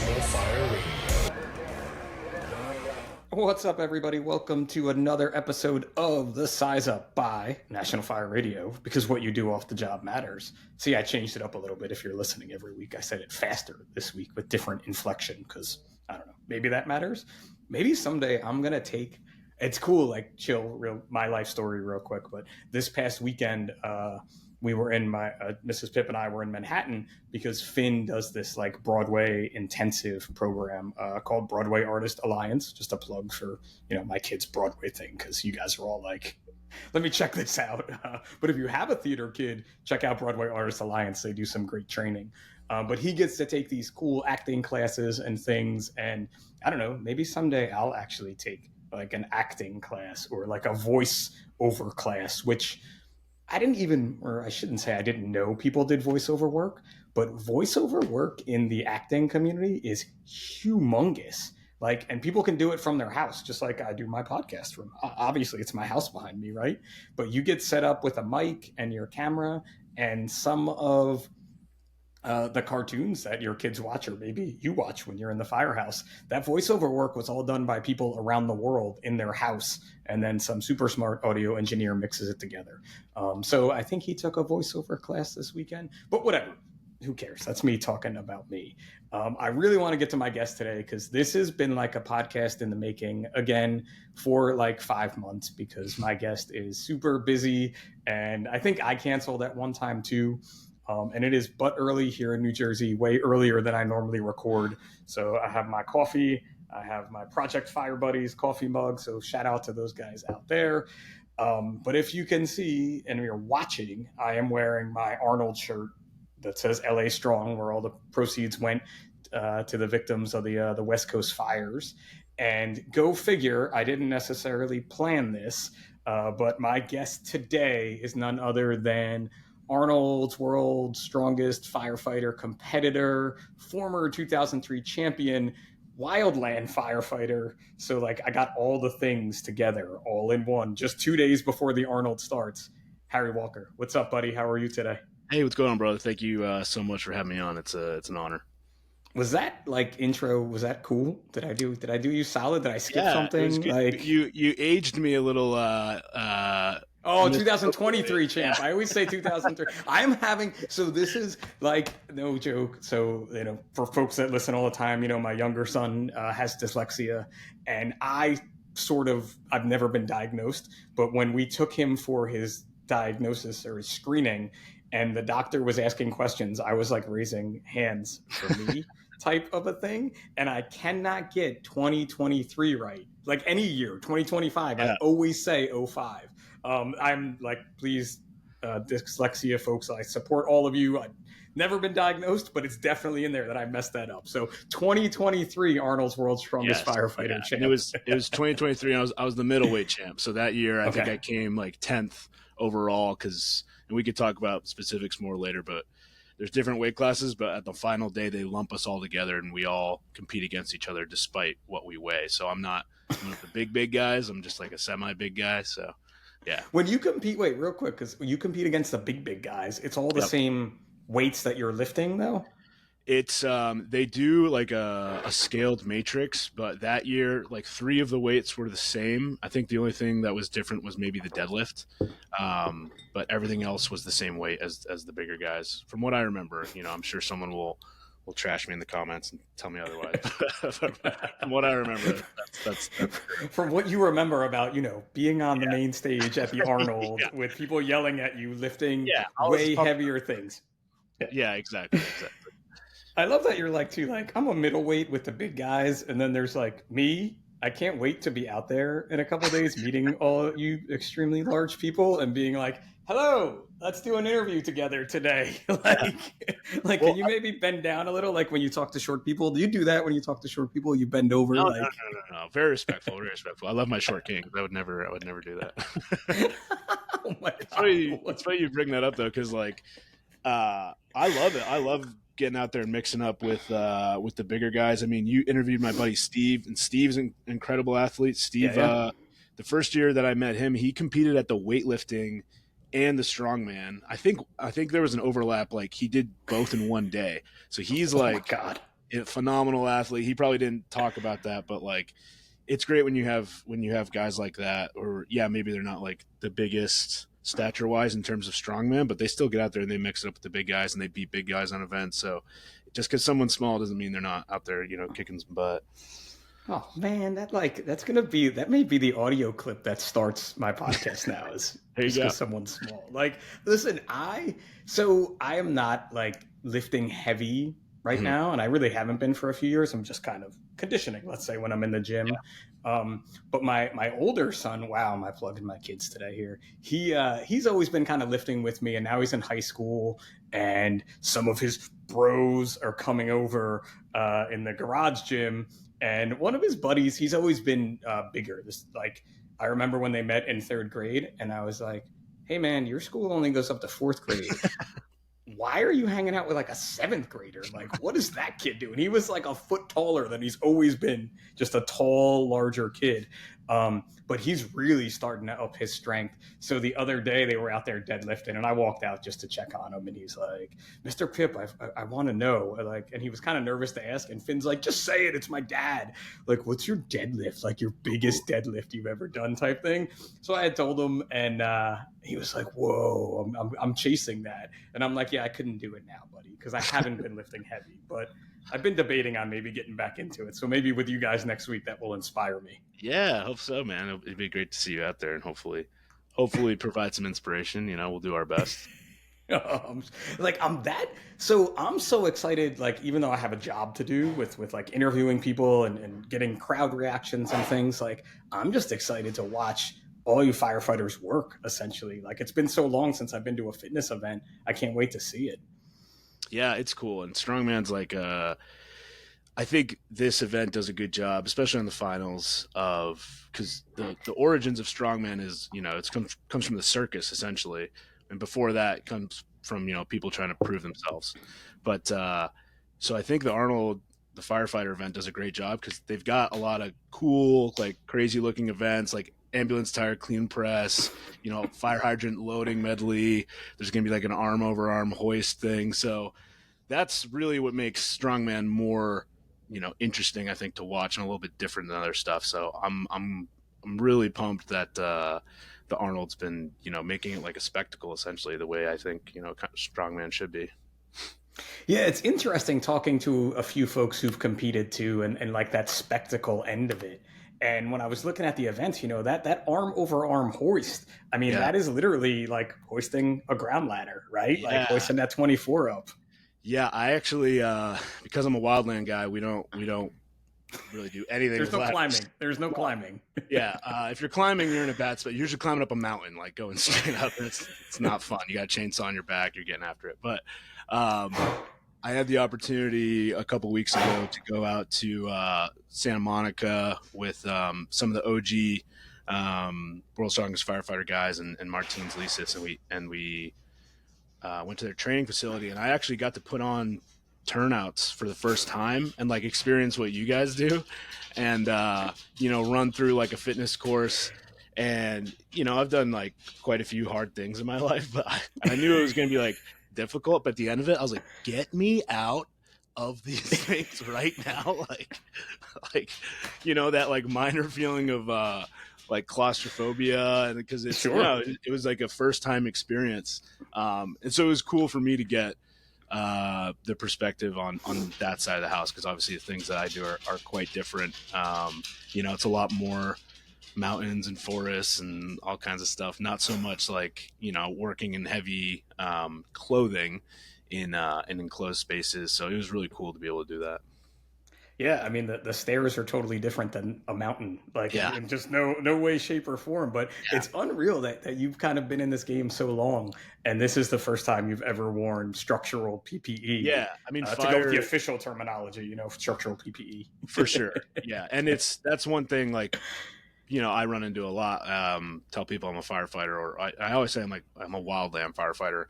National Fire Radio. What's up, everybody? Welcome to another episode of The Size Up by National Fire Radio, because what you do off the job matters. See, I changed it up a little bit. If you're listening every week, I said it faster this week with different inflection, because I don't know, maybe that matters. Maybe someday I'm going to take, it's cool, like chill, my life story real quick. But this past weekend, we were in Mrs. Pip and I were in Manhattan because Finn does this like Broadway intensive program called Broadway Artist Alliance. Just a plug for, my kids' Broadway thing, because you guys are all like, let me check this out. But if you have a theater kid, check out Broadway Artist Alliance. They do some great training. But he gets to take these cool acting classes and things. And I don't know, maybe someday I'll actually take like an acting class or like a voice over class, which I shouldn't say I didn't know people did voiceover work, but voiceover work in the acting community is humongous. Like, and people can do it from their house, just like I do my podcast from. Obviously, it's my house behind me, right? But you get set up with a mic and your camera, and some of the cartoons that your kids watch, or maybe you watch when you're in the firehouse, that voiceover work was all done by people around the world in their house, and then some super smart audio engineer mixes it together. So I think he took a voiceover class this weekend, but whatever. Who cares? That's me talking about me. I really want to get to my guest today, because this has been like a podcast in the making again for like 5 months, because my guest is super busy, and I think I canceled at one time too. And it is but early here in New Jersey, way earlier than I normally record. So I have my coffee. I have my Project Fire Buddies coffee mug. So shout out to those guys out there. But if you can see and you're watching, I am wearing my Arnold shirt that says LA Strong, where all the proceeds went to the victims of the West Coast fires. And go figure, I didn't necessarily plan this, but my guest today is none other than Arnold's world's strongest firefighter competitor, former 2003 champion, Wildland firefighter. So like I got all the things together all in one, just 2 days before the Arnold starts. Harry Walker, what's up, buddy? How are you today? Hey, what's going on, brother? Thank you so much for having me on. It's an honor. Was that like intro? Was that cool? Did I do you solid? Did I skip something? Like you aged me a little. 2023 champ. I always say 2003. So this is like no joke. So, for folks that listen all the time, my younger son has dyslexia, and I've never been diagnosed, but when we took him for his diagnosis or his screening and the doctor was asking questions, I was like raising hands for me type of a thing. And I cannot get 2023 right. Like any year, 2025, yeah. I always say 05. I'm like, please, dyslexia folks, I support all of you. I've never been diagnosed, but it's definitely in there that I messed that up. So 2023, Arnold's world's strongest firefighter champ. And it was 2023. And I was the middleweight champ. So that year, I think I came like 10th overall, and we could talk about specifics more later, but there's different weight classes, but at the final day, they lump us all together and we all compete against each other despite what we weigh. So I'm not one of the big guys. I'm just like a semi-big guy. So yeah. When you compete, wait, real quick, because when you compete against the big guys, it's all the same weights that you're lifting, though? It's they do like a scaled matrix, but that year, like 3 of the weights were the same. I think the only thing that was different was maybe the deadlift, but everything else was the same weight as the bigger guys. From what I remember, I'm sure someone will trash me in the comments and tell me otherwise. From what I remember, that's from what you remember about being on the main stage at the Arnold with people yelling at you, lifting way heavier things. Yeah, exactly. I love that you're like I'm a middleweight with the big guys, and then there's like me. I can't wait to be out there in a couple of days meeting all you extremely large people and being like, hello, let's do an interview together today. Can you maybe bend down a little? Like when you talk to short people, do you do that when you talk to short people? You bend over? No. Very respectful. I love my short king. I would never do that. Oh my God. It's funny you bring that up though, because I love it. I love getting out there and mixing up with the bigger guys. I mean, you interviewed my buddy Steve, and Steve's an incredible athlete. Steve, the first year that I met him, he competed at the weightlifting and the strongman. I think there was an overlap. Like he did both in one day. So he's my God. phenomenal athlete. He probably didn't talk about that, but like it's great when you have guys like that, or yeah, maybe they're not like the biggest stature wise in terms of strongman, but they still get out there and they mix it up with the big guys and they beat big guys on events. So just because someone's small doesn't mean they're not out there, kicking some butt. Oh man, that may be the audio clip that starts my podcast now is There you just go. because someone's small. Like, listen, I am not like lifting heavy right Mhm. now, and I really haven't been for a few years. I'm just kind of conditioning, let's say, when I'm in the gym. But my older son, wow, am I plugging my kids today here? He's always been kind of lifting with me, and now he's in high school, and some of his bros are coming over in the garage gym. And one of his buddies, he's always been bigger. This like I remember when they met in third grade, and I was like, "Hey man, your school only goes up to fourth grade. Why are you hanging out with like a seventh grader? Like, what is that kid doing?" He was like a foot taller than he's always been, just a tall, larger kid. But he's really starting to up his strength. So the other day they were out there deadlifting, and I walked out just to check on him, and he's like, "Mr. Pip, I want to know." Like, and he was kind of nervous to ask, and Finn's like, "Just say it. It's my dad." Like, "What's your deadlift? Like your biggest deadlift you've ever done?" Type thing. So I had told him, and he was like, "Whoa, I'm chasing that." And I'm like, "Yeah, I couldn't do it now, buddy, because I haven't been lifting heavy, but I've been debating on maybe getting back into it. So maybe with you guys next week, that will inspire me." Yeah, I hope so, man. It'd be great to see you out there and hopefully provide some inspiration. We'll do our best. um, like I'm so excited. Like even though I have a job to do with like interviewing people and getting crowd reactions and things, like I'm just excited to watch all you firefighters work. Essentially, like it's been so long since I've been to a fitness event. I can't wait to see it. Yeah, it's cool. And Strongman's like I think this event does a good job, especially on the finals, of because the origins of strongman is it's comes from the circus essentially, and before that it comes from people trying to prove themselves. But so I think the Arnold the firefighter event does a great job because they've got a lot of cool like crazy looking events like ambulance tire clean press, fire hydrant loading medley. There's gonna be like an arm over arm hoist thing. So that's really what makes strongman more interesting, I think, to watch and a little bit different than other stuff. So I'm really pumped that the Arnold's been making it like a spectacle, essentially the way I think strongman should be. Yeah, it's interesting talking to a few folks who've competed too, and like that spectacle end of it. And when I was looking at the events, that arm over arm hoist, I mean, Yeah, that is literally like hoisting a ground ladder, right? Like yeah, hoisting that 24 up. yeah. I actually because I'm a wildland guy, we don't really do anything There's with no ladders. climbing. There's no climbing. Yeah, if you're climbing, you're in a bad spot. You're usually climbing up a mountain, like going straight up. It's not fun. You got a chainsaw on your back. You're getting after it. But I had the opportunity a couple weeks ago to go out to Santa Monica with some of the OG World's Strongest Firefighter guys and Martins Lisis, and we went to their training facility, and I actually got to put on turnouts for the first time and like experience what you guys do, and run through like a fitness course. And I've done like quite a few hard things in my life, but I knew it was going to be like difficult. But at the end of it, I was like, "Get me out of these things right now!" like that like minor feeling of like claustrophobia, and because it's Sure. it was like a first time experience, and so it was cool for me to get the perspective on that side of the house, because obviously the things that I do are quite different. It's a lot more mountains and forests and all kinds of stuff. Not so much like working in heavy clothing in enclosed spaces. So it was really cool to be able to do that. Yeah, I mean the stairs are totally different than a mountain, like Yeah, in just no way, shape, or form. But yeah, it's unreal that you've kind of been in this game so long, and this is the first time you've ever worn structural PPE. yeah. I mean, To go with the fire official terminology, structural for PPE. sure. Yeah, and that's one thing like I run into a lot. Tell people I'm a firefighter, or I always say I'm a wildland firefighter,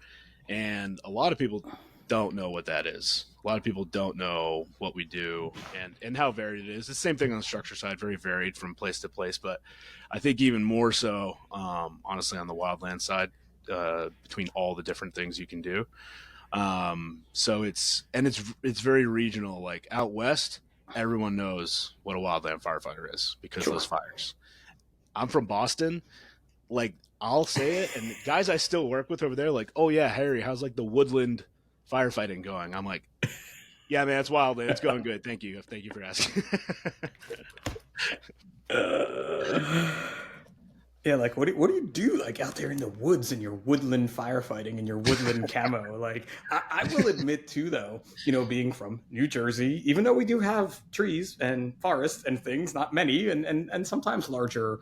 and a lot of people don't know what that is. A lot of people don't know what we do and how varied it is. It's the same thing on the structure side, very varied from place to place. But I think even more so, honestly, on the wildland side, between all the different things you can do. So it's very regional. Like out west, everyone knows what a wildland firefighter is because of those Sure. fires. I'm from Boston. Like I'll say it, and guys I still work with over there, like, oh yeah, Harry, how's like the woodland firefighting going? I'm like, yeah, man, it's wildland. It's going good. Thank you for asking. Yeah, like what do you do like out there in the woods in your woodland firefighting and your woodland camo? Like I will admit too though, being from New Jersey, even though we do have trees and forests and things, not many, and sometimes larger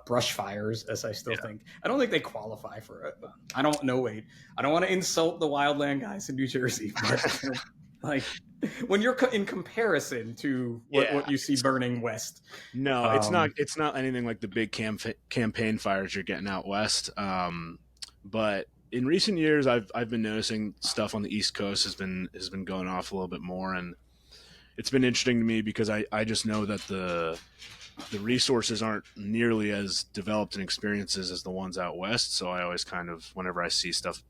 brush fires, as I still Yeah. think. I don't think they qualify for it. I don't know, Wade. I don't want to insult the wildland guys in New Jersey, but like when you're in comparison to what Yeah. you see burning west. No, it's not. Um, It's not anything like the big campaign fires you're getting out west. But in recent years, I've been noticing stuff on the East Coast has been going off a little bit more, and it's been interesting to me because I just know that the resources aren't nearly as developed and experiences as the ones out west. So I always kind of, whenever I see stuff,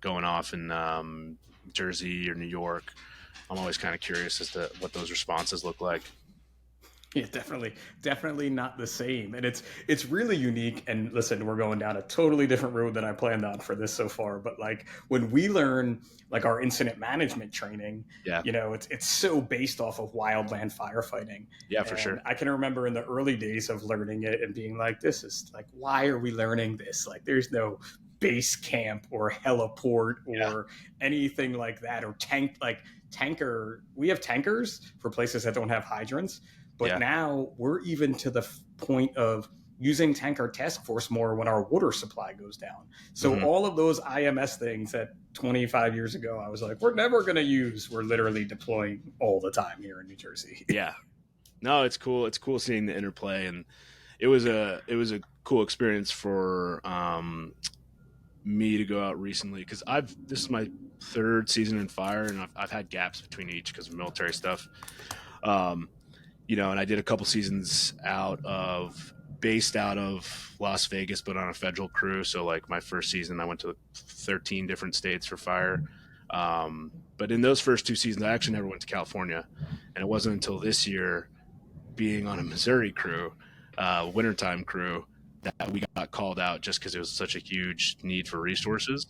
going off in Jersey or New York, I'm always kind of curious as to what those responses look like. Yeah, definitely not the same, and it's really unique. And listen, we're going down a totally different road than I planned on for this so far. But like when we learn like our incident management training, Yeah, it's so based off of wildland firefighting. yeah, for And sure. I can remember in the early days of learning it and being like, this is like, why are we learning this? Like, there's no base camp or heliport Yeah, or anything like that, or tanker. We have tankers for places that don't have hydrants, but yeah. now we're even to the point of using tanker task force more when our water supply goes down. So Hmm. all of those IMS things that 25 years ago I was like, we're never going to use, we're literally deploying all the time here in New Jersey. Yeah. No, it's cool. It's cool seeing the interplay, and it was a cool experience for me to go out recently because I've this is my third season in fire, and I've had gaps between each because of military stuff. Um, and I did a couple seasons based out of Las Vegas, but on a federal crew. So like my first season, I went to 13 different states for fire. But in those first two seasons, I actually never went to California, and it wasn't until this year, being on a Missouri crew, wintertime crew, that we got called out just because it was such a huge need for resources.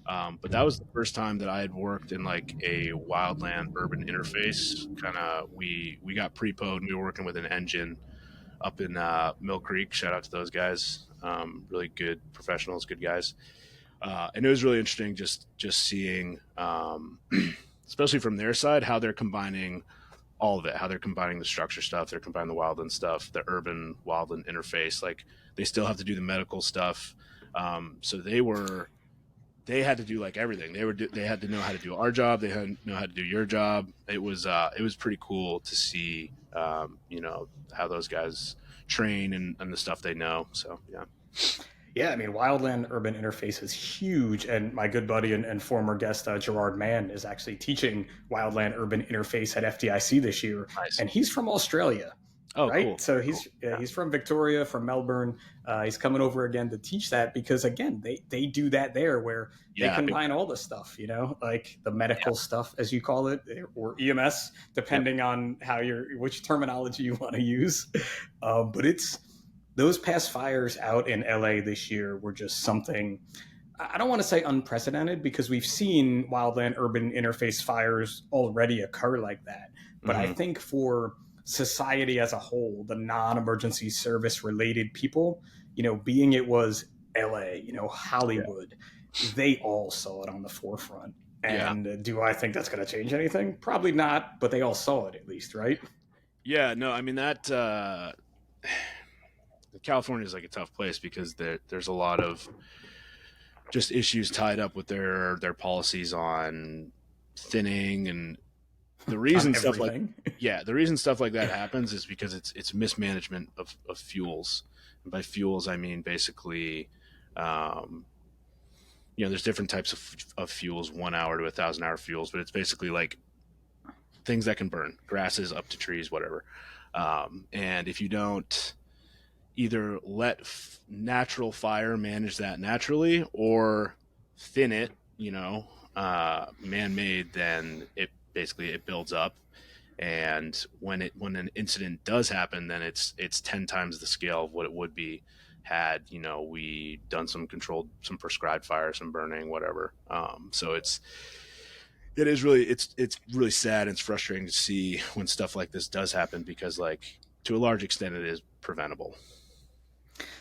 But that was the first time that I had worked in like a wildland urban interface. Kind of, we got pre-poed and we were working with an engine up in Mill Creek. Shout out to those guys, really good professionals, good guys. And it was really interesting just seeing, especially from their side, how they're combining all of it, how they're combining the structure stuff, they're combining the wildland stuff, the urban wildland interface. Like they still have to do the medical stuff. So they had to do like everything. They had to know how to do our job. They had to know how to do your job. It was pretty cool to see, how those guys train and the stuff they know. So yeah. Yeah, I mean, Wildland Urban Interface is huge, and my good buddy and former guest Gerard Mann is actually teaching Wildland Urban Interface at FDIC this year, Nice. and he's from Australia, Oh, right? cool. So Cool. Yeah. he's from Victoria, from Melbourne. He's coming over again to teach that because again, they do that there where they Yeah. Big combine time. all the stuff, like the medical Yeah. stuff as you call it, or EMS, Yep. depending on which terminology you want to use. But it's those past fires out in LA this year were just something. I don't want to say unprecedented because we've seen wildland urban interface fires already occur like that. But I Hmm. think for society as a whole, the non emergency service related people, being it was LA, Yeah. Hollywood, they all saw it on the forefront. Yeah. And do I think that's going to change anything? Probably not, but they all saw it at least, right? Yeah. No, I mean that. California is like a tough place because there's a lot of just issues tied up with their policies on thinning, and the On reason stuff like everything. the reason stuff like that happens is because it's mismanagement of fuels. And by fuels I mean basically, um, there's different types of fuels, 1 hour to 1,000 hour fuels, but it's basically like things that can burn, grasses up to trees, whatever. And if you don't either let natural fire manage that naturally or thin it, man-made, then it builds up. And when an incident does happen, then it's 10 times the scale of what it would be had we done some prescribed fire, some burning, whatever. So it's really sad and it's frustrating to see when stuff like this does happen, because like to a large extent it is preventable.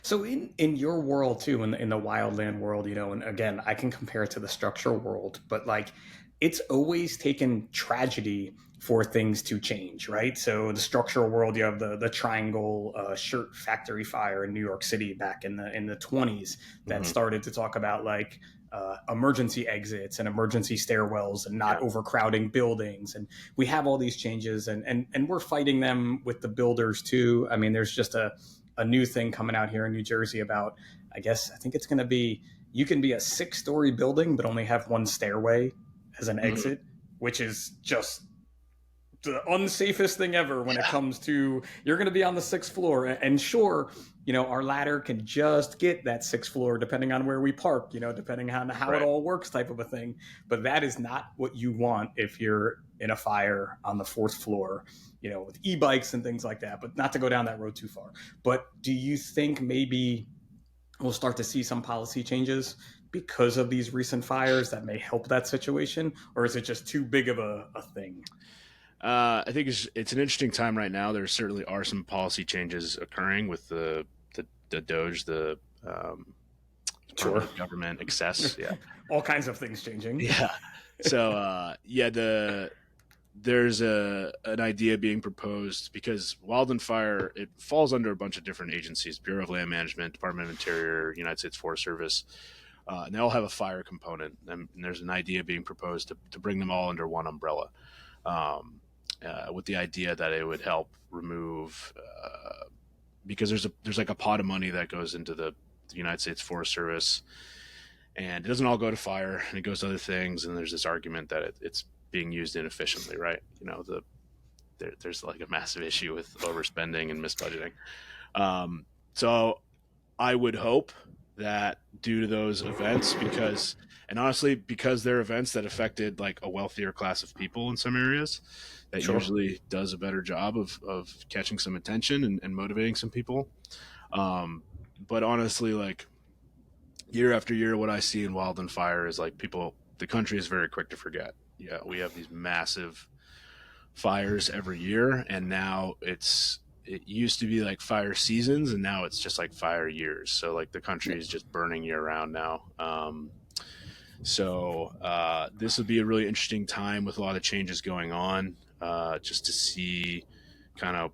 So in your world too, in the wildland world, and again, I can compare it to the structural world, but like it's always taken tragedy for things to change, right? So the structural world, you have the triangle shirt factory fire in New York City back in the 20s that Mm-hmm. started to talk about like emergency exits and emergency stairwells and not Yeah. overcrowding buildings. And we have all these changes, and we're fighting them with the builders too. I mean, there's just a new thing coming out here in New Jersey about, I think it's going to be, you can be a 6-story building, but only have one stairway as an Mm-hmm. exit, which is just the unsafest thing ever when it Yeah. comes to, you're going to be on the 6th floor. And sure, our ladder can just get that 6th floor depending on where we park, depending on how it Right. all works type of a thing. But that is not what you want if you're in a fire on the 4th floor, with e-bikes and things like that. But not to go down that road too far. But do you think maybe we'll start to see some policy changes because of these recent fires that may help that situation? Or is it just too big of a thing? I think it's an interesting time right now. There certainly are some policy changes occurring with the Doge, the Department Sure. of Government excess. Yeah. All kinds of things changing. Yeah. So there's an idea being proposed, because Wildland Fire, it falls under a bunch of different agencies: Bureau of Land Management, Department of Interior, United States Forest Service, and they all have a fire component. And there's an idea being proposed to bring them all under one umbrella, with the idea that it would help remove, because there's like a pot of money that goes into the United States Forest Service, and it doesn't all go to fire, and it goes to other things. And there's this argument that it's being used inefficiently, right? There's like a massive issue with overspending and misbudgeting. So I would hope that due to those events, and honestly, because they're events that affected like a wealthier class of people in some areas, that Sure. usually does a better job of catching some attention and motivating some people. But honestly, like year after year, what I see in Wildland Fire is like the country is very quick to forget. Yeah, we have these massive fires every year, and now it used to be like fire seasons, and now it's just like fire years. So like the country is just burning year round now. So this would be a really interesting time with a lot of changes going on, just to see kind of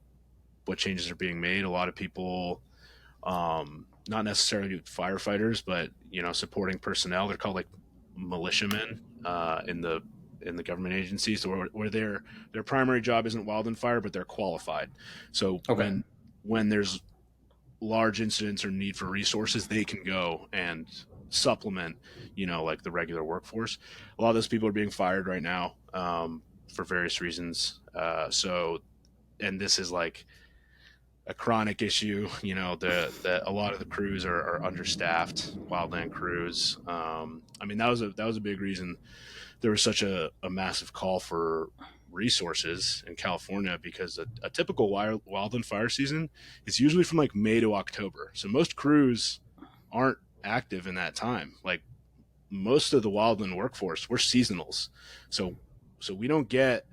what changes are being made. A lot of people, not necessarily firefighters, but supporting personnel. They're called like militiamen in the government agencies, where their primary job isn't wildland fire, but they're qualified. So Okay. when there's large incidents or need for resources, they can go and supplement, like the regular workforce. A lot of those people are being fired right now, for various reasons. And this is like a chronic issue. A lot of the crews are understaffed, wildland crews. I mean, that was a big reason there was such a massive call for resources in California, because a typical wildland fire season is usually from like May to October. So most crews aren't active in that time. Like most of the wildland workforce, we're seasonals. So we don't get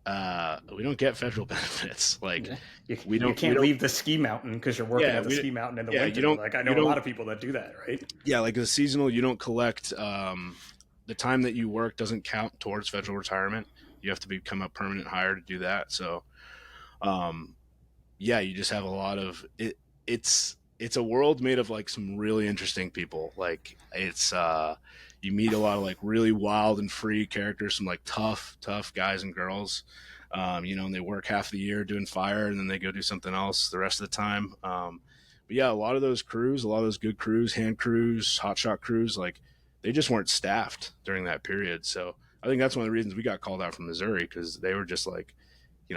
federal benefits. Like Okay. You, we you don't we can't don't leave the ski mountain because you're working yeah at the ski mountain in the yeah winter. Like I you know a lot don't of people that do that, right? yeah, like the seasonal, you don't collect, the time that you work doesn't count towards federal retirement. You have to become a permanent hire to do that. So um yeah, you just have a lot of it. It's a world made of like some really interesting people. Like it's you meet a lot of like really wild and free characters, some like tough guys and girls. And they work half the year doing fire, and then they go do something else the rest of the time. But yeah, a lot of those crews, a lot of those good crews, hand crews, hotshot crews, like they just weren't staffed during that period. So I think that's one of the reasons we got called out from Missouri, because they were just like,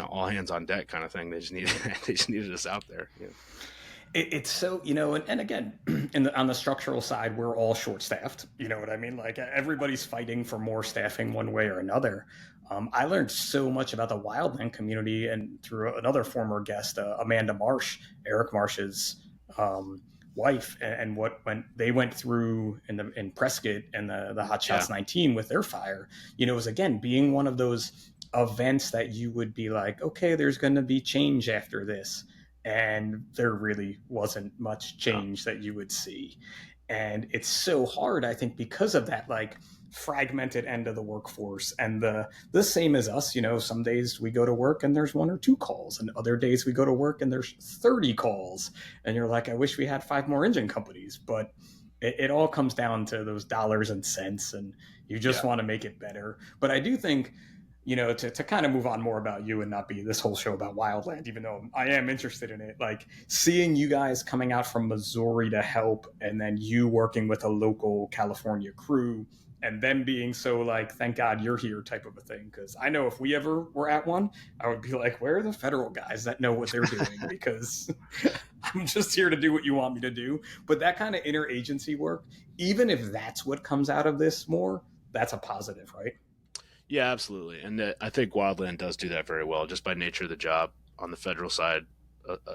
all hands on deck kind of thing. They just needed they just needed us out there. It's so, and again, on the structural side, we're all short staffed. You know what I mean? Like everybody's fighting for more staffing one way or another. I learned so much about the wildland community and through another former guest, Amanda Marsh, Eric Marsh's um, wife, and what they went through in Prescott and the Hot Yeah. Shots 19 with their fire. Was again being one of those events that you would be like, okay, there's going to be change after this, and there really wasn't much No. change that you would see. And it's so hard, I think, because of that like fragmented end of the workforce, and the same as us. Some days we go to work and there's one or two calls, and other days we go to work and there's 30 calls, and you're like, I wish we had 5 more engine companies. But it all comes down to those dollars and cents, and you just want to make it better. But I do think, to kind of move on more about you and not be this whole show about Wildland, even though I am interested in it, like seeing you guys coming out from Missouri to help, and then you working with a local California crew, and them being so like, thank God you're here type of a thing. Because I know if we ever were at one, I would be like, where are the federal guys that know what they're doing? Because I'm just here to do what you want me to do. But that kind of interagency work, even if that's what comes out of this more, that's a positive, right? Yeah, absolutely. And I think Wildland does do that very well, just by nature of the job on the federal side,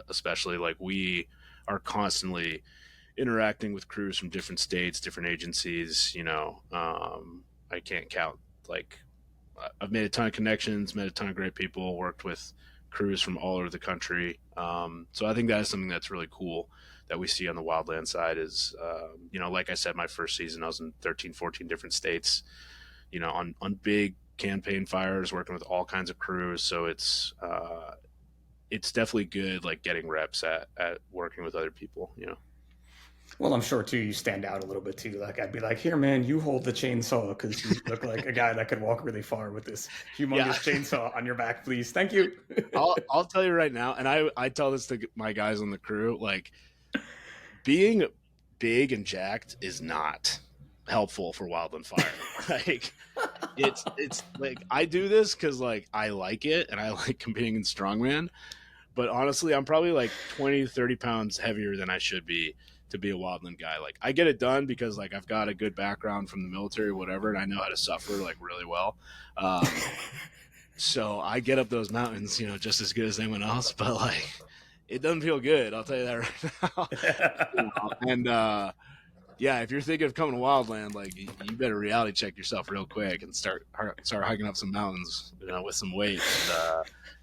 especially. Like we are constantly interacting with crews from different states, different agencies. I can't count. Like I've made a ton of connections, met a ton of great people, worked with crews from all over the country. So I think that is something that's really cool that we see on the Wildland side. Is like I said, my first season I was in 13, 14 different states. On big campaign fires, working with all kinds of crews. So it's definitely good, like getting reps at working with other people. Well, I'm sure too you stand out a little bit too. Like I'd be like, here, man, you hold the chainsaw because you look like a guy that could walk really far with this Yeah. humongous chainsaw on your back, please. Thank you. I'll tell you right now, and I tell this to my guys on the crew, like being big and jacked is not helpful for wildland fire. Like it's like I do this because like I like it and I like competing in strongman, but honestly I'm probably like 20 to 30 pounds heavier than I should be to be a wildland guy. Like I get it done because like I've got a good background from the military or whatever, and I know how to suffer like really well. So I get up those mountains, just as good as anyone else, but like it doesn't feel good, I'll tell you that right now. And yeah, if you're thinking of coming to Wildland, like you better reality check yourself real quick and start hiking up some mountains, with some weight,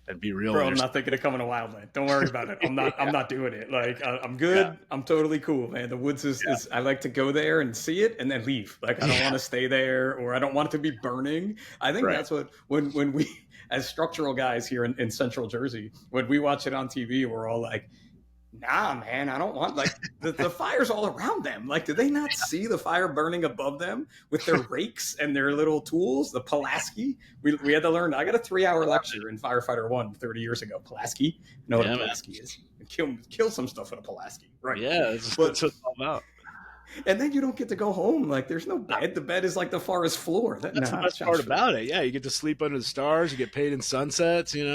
and be real. Bro, I'm not thinking of coming to Wildland. Don't worry about it. I'm not. Yeah. I'm not doing it. Like I'm good. Yeah. I'm totally cool, man. The woods is. I like to go there and see it and then leave. Like I don't want to stay there, or I don't want it to be burning. I think Right. that's what when we as structural guys here in Central Jersey, when we watch it on TV, we're all like, nah, man, I don't want like the fire's all around them. Like, do they not see the fire burning above them with their rakes and their little tools? The Pulaski. We had to learn. I got a 3-hour lecture in Firefighter 1 30 years ago. Pulaski. You know what a Pulaski is? Kill some stuff with a Pulaski. Right. Yeah, that's what it's all about. And then you don't get to go home. Like there's no bed. The bed is like the forest floor. That's the best part about it. Yeah, you get to sleep under the stars. You get paid in sunsets. Paid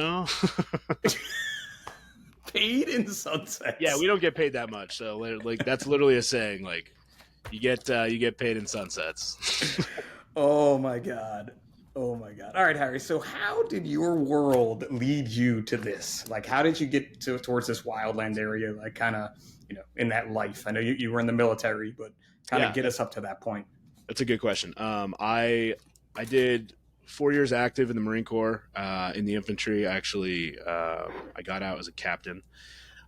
in sunsets. Yeah, we don't get paid that much. So like that's literally a saying. Like you get paid in sunsets. Oh my god. Oh my god. All right, Harry. So how did your world lead you to this? Like how did you get towards this wildland area? Like kind of, in that life. I know you were in the military, but kind of get us up to that point. That's a good question. I did 4 years active in the Marine Corps, in the infantry. Actually, I got out as a captain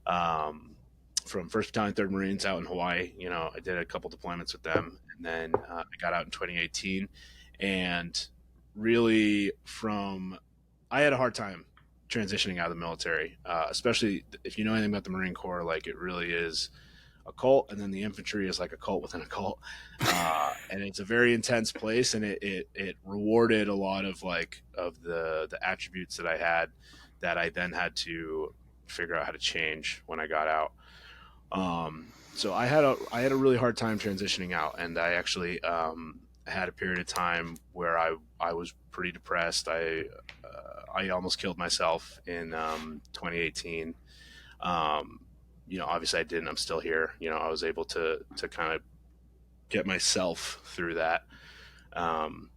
from 1st Battalion, 3rd Marines out in Hawaii. I did a couple deployments with them, and then I got out in 2018. And really, I had a hard time transitioning out of the military, especially if you know anything about the Marine Corps. Like it really is a cult, and then the infantry is like a cult within a cult, and it's a very intense place, and it rewarded a lot of the attributes that I had that I then had to figure out how to change when I got out. So I had a really hard time transitioning out, and I actually had a period of time where I was pretty depressed. I almost killed myself in 2018. obviously I didn't. I'm still here. I was able to kind of get myself through that. And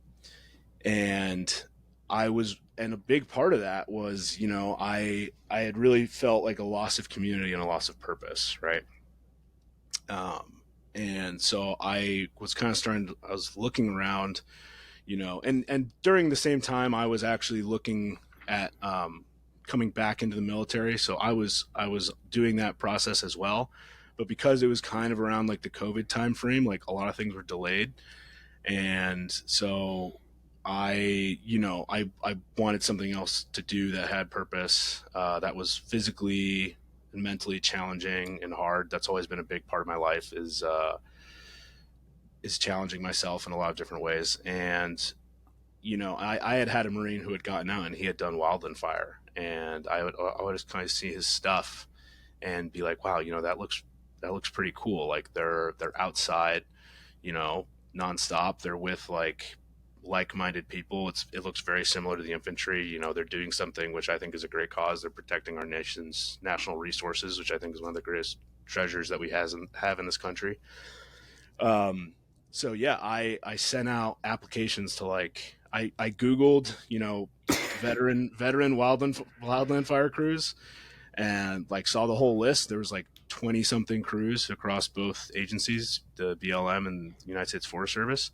and a big part of that was, I had really felt like a loss of community and a loss of purpose, right? And so I was kind of I was looking around, and during the same time I was actually looking at coming back into the military. So I was doing that process as well, but because it was kind of around like the COVID time frame, like a lot of things were delayed. And so I wanted something else to do that had purpose, that was physically and mentally challenging and hard. That's always been a big part of my life, is challenging myself in a lot of different ways. And I had a Marine who had gotten out and he had done Wildland fire, and I would just kind of see his stuff and be like, wow, that looks pretty cool. Like they're outside, nonstop. They're with like-minded people. It looks very similar to the infantry. They're doing something which I think is a great cause. They're protecting our nation's national resources, which I think is one of the greatest treasures that we have in this country. So yeah, I sent out applications to I Googled, veteran wildland fire crews, and saw the whole list. There was 20 something crews across both agencies, the BLM and the United States Forest Service.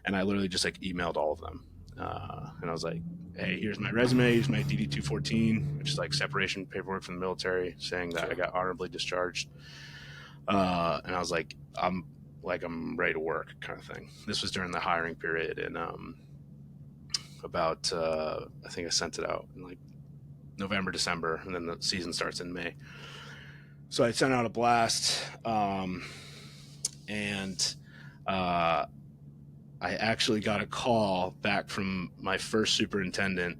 And I literally just emailed all of them. And I was like, hey, here's my resume, here's my DD-214, which is separation paperwork from the military, saying that I got honorably discharged. And I was like, I'm ready to work, kind of thing. This was during the hiring period, and about I think I sent it out in November, December, and then the season starts in May. So I sent out a blast, and I actually got a call back from my first superintendent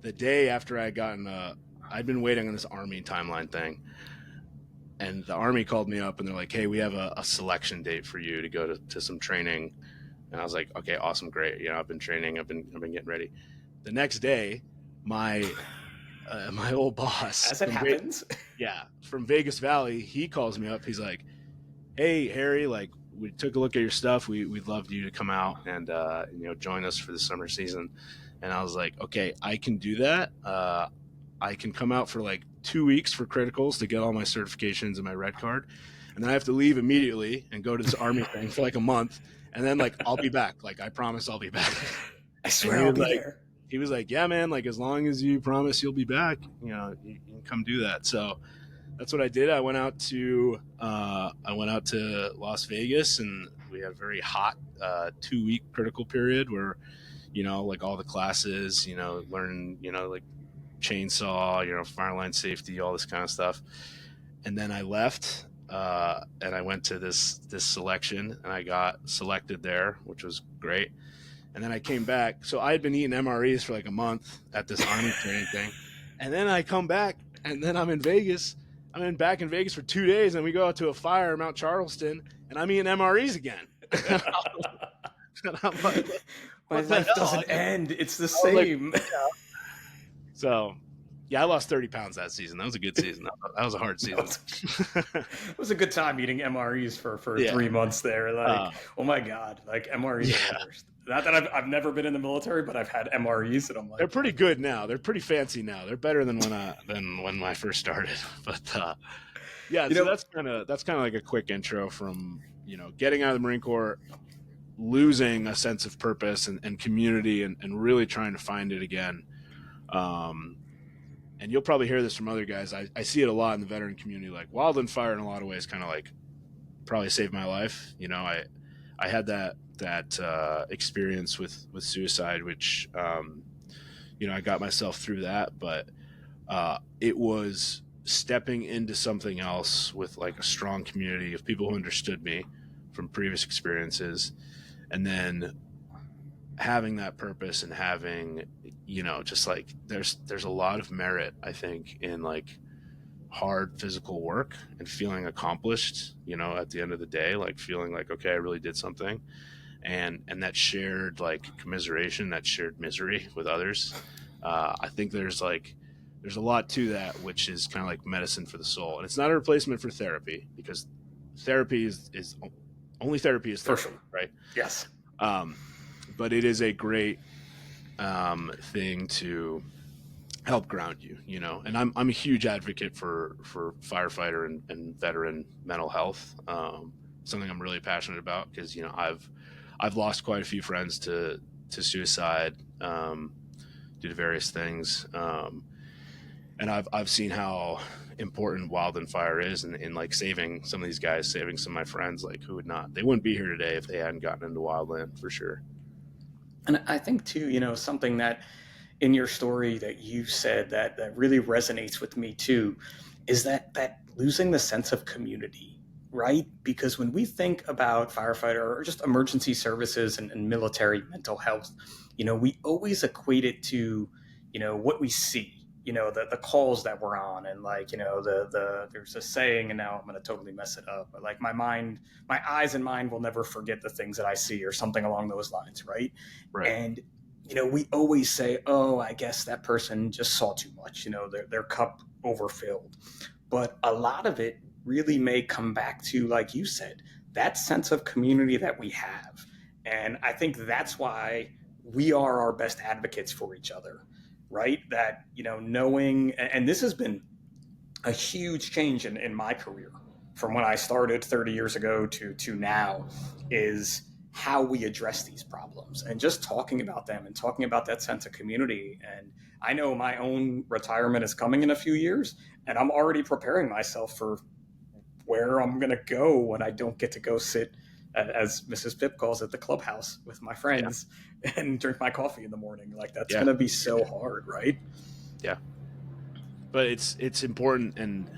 the day after I'd been waiting on this Army timeline thing. And the Army called me up and they're like, hey, we have a selection date for you to go to some training. And I was like, okay, awesome, great. I've been training, I've been getting ready. The next day, my old boss, as it happens, from Vegas Valley, he calls me up. He's like, hey, Harry, we took a look at your stuff. We'd love you to come out and join us for the summer season. And I was like, okay, I can do that. I can come out for 2 weeks for criticals to get all my certifications and my red card, and then I have to leave immediately and go to this Army thing for a month, and then I'll be back. I promise I'll be back. I swear I'll be there. He was like, yeah, man, as long as you promise you'll be back, you can come do that. So that's what I did. I went out to Las Vegas, and we had a very hot 2-week critical period where, all the classes, learn, chainsaw, fire line safety, all this kind of stuff. And then I left, and I went to this selection, and I got selected there, which was great. And then I came back. So I had been eating MREs for a month at this Army training thing. And then I come back, and then I'm in Vegas. Back in Vegas for 2 days, and we go out to a fire in Mount Charleston, and I'm eating MREs again. And I'm like, my life doesn't end. It's the same. So, yeah, I lost 30 pounds that season. That was a good season. That was a hard season. It was a good time eating MREs for 3 months there. Oh my God, MREs are the worst. Not that I've never been in the military, but I've had MREs, and I'm like, they're pretty good now. They're pretty fancy now. They're better than when I first started. But so that's kind of a quick intro from getting out of the Marine Corps, losing a sense of purpose and community, and really trying to find it again. And you'll probably hear this from other guys. I see it a lot in the veteran community. Wildland fire in a lot of ways kind of probably saved my life. I had that experience with suicide, which I got myself through that, but it was stepping into something else with a strong community of people who understood me from previous experiences, and then having that purpose and having just there's a lot of merit, I think, in hard physical work and feeling accomplished at the end of the day, feeling okay, I really did something, and that shared commiseration, that shared misery with others. I think there's there's a lot to that, which is kind of like medicine for the soul. And it's not a replacement for therapy, because therapy is only therapy is For therapy, sure. right? Yes. But it is a great thing to help ground you, you know. And I'm a huge advocate for firefighter and veteran mental health. Something I'm really passionate about, because, you know, I've lost quite a few friends to suicide due to various things. And I've seen how important Wildland Fire is in like saving some of these guys, saving some of my friends, like who would not, they wouldn't be here today if they hadn't gotten into Wildland, for sure. And I think too, you know, something that in your story that you said that really resonates with me too is that losing the sense of community, right? Because when we think about firefighter or just emergency services and military mental health, you know, we always equate it to, you know, what we see, you know, the calls that we're on, and like, you know, there's a saying, and now I'm going to totally mess it up, but like my eyes and mind will never forget the things that I see, or something along those lines, right? Right. And you know, we always say, oh, I guess that person just saw too much, you know, their cup overfilled. But a lot of it really may come back to, like you said, that sense of community that we have. And I think that's why we are our best advocates for each other, right? That, you know, knowing, and this has been a huge change in my career from when I started 30 years ago to now, is how we address these problems and just talking about them and talking about that sense of community. And I know my own retirement is coming in a few years, and I'm already preparing myself for where I'm going to go when I don't get to go sit, as Mrs. Pip calls it, the clubhouse with my Yeah. friends and drink my coffee in the morning. Like, that's Yeah. going to be so hard, right? Yeah. But it's important, and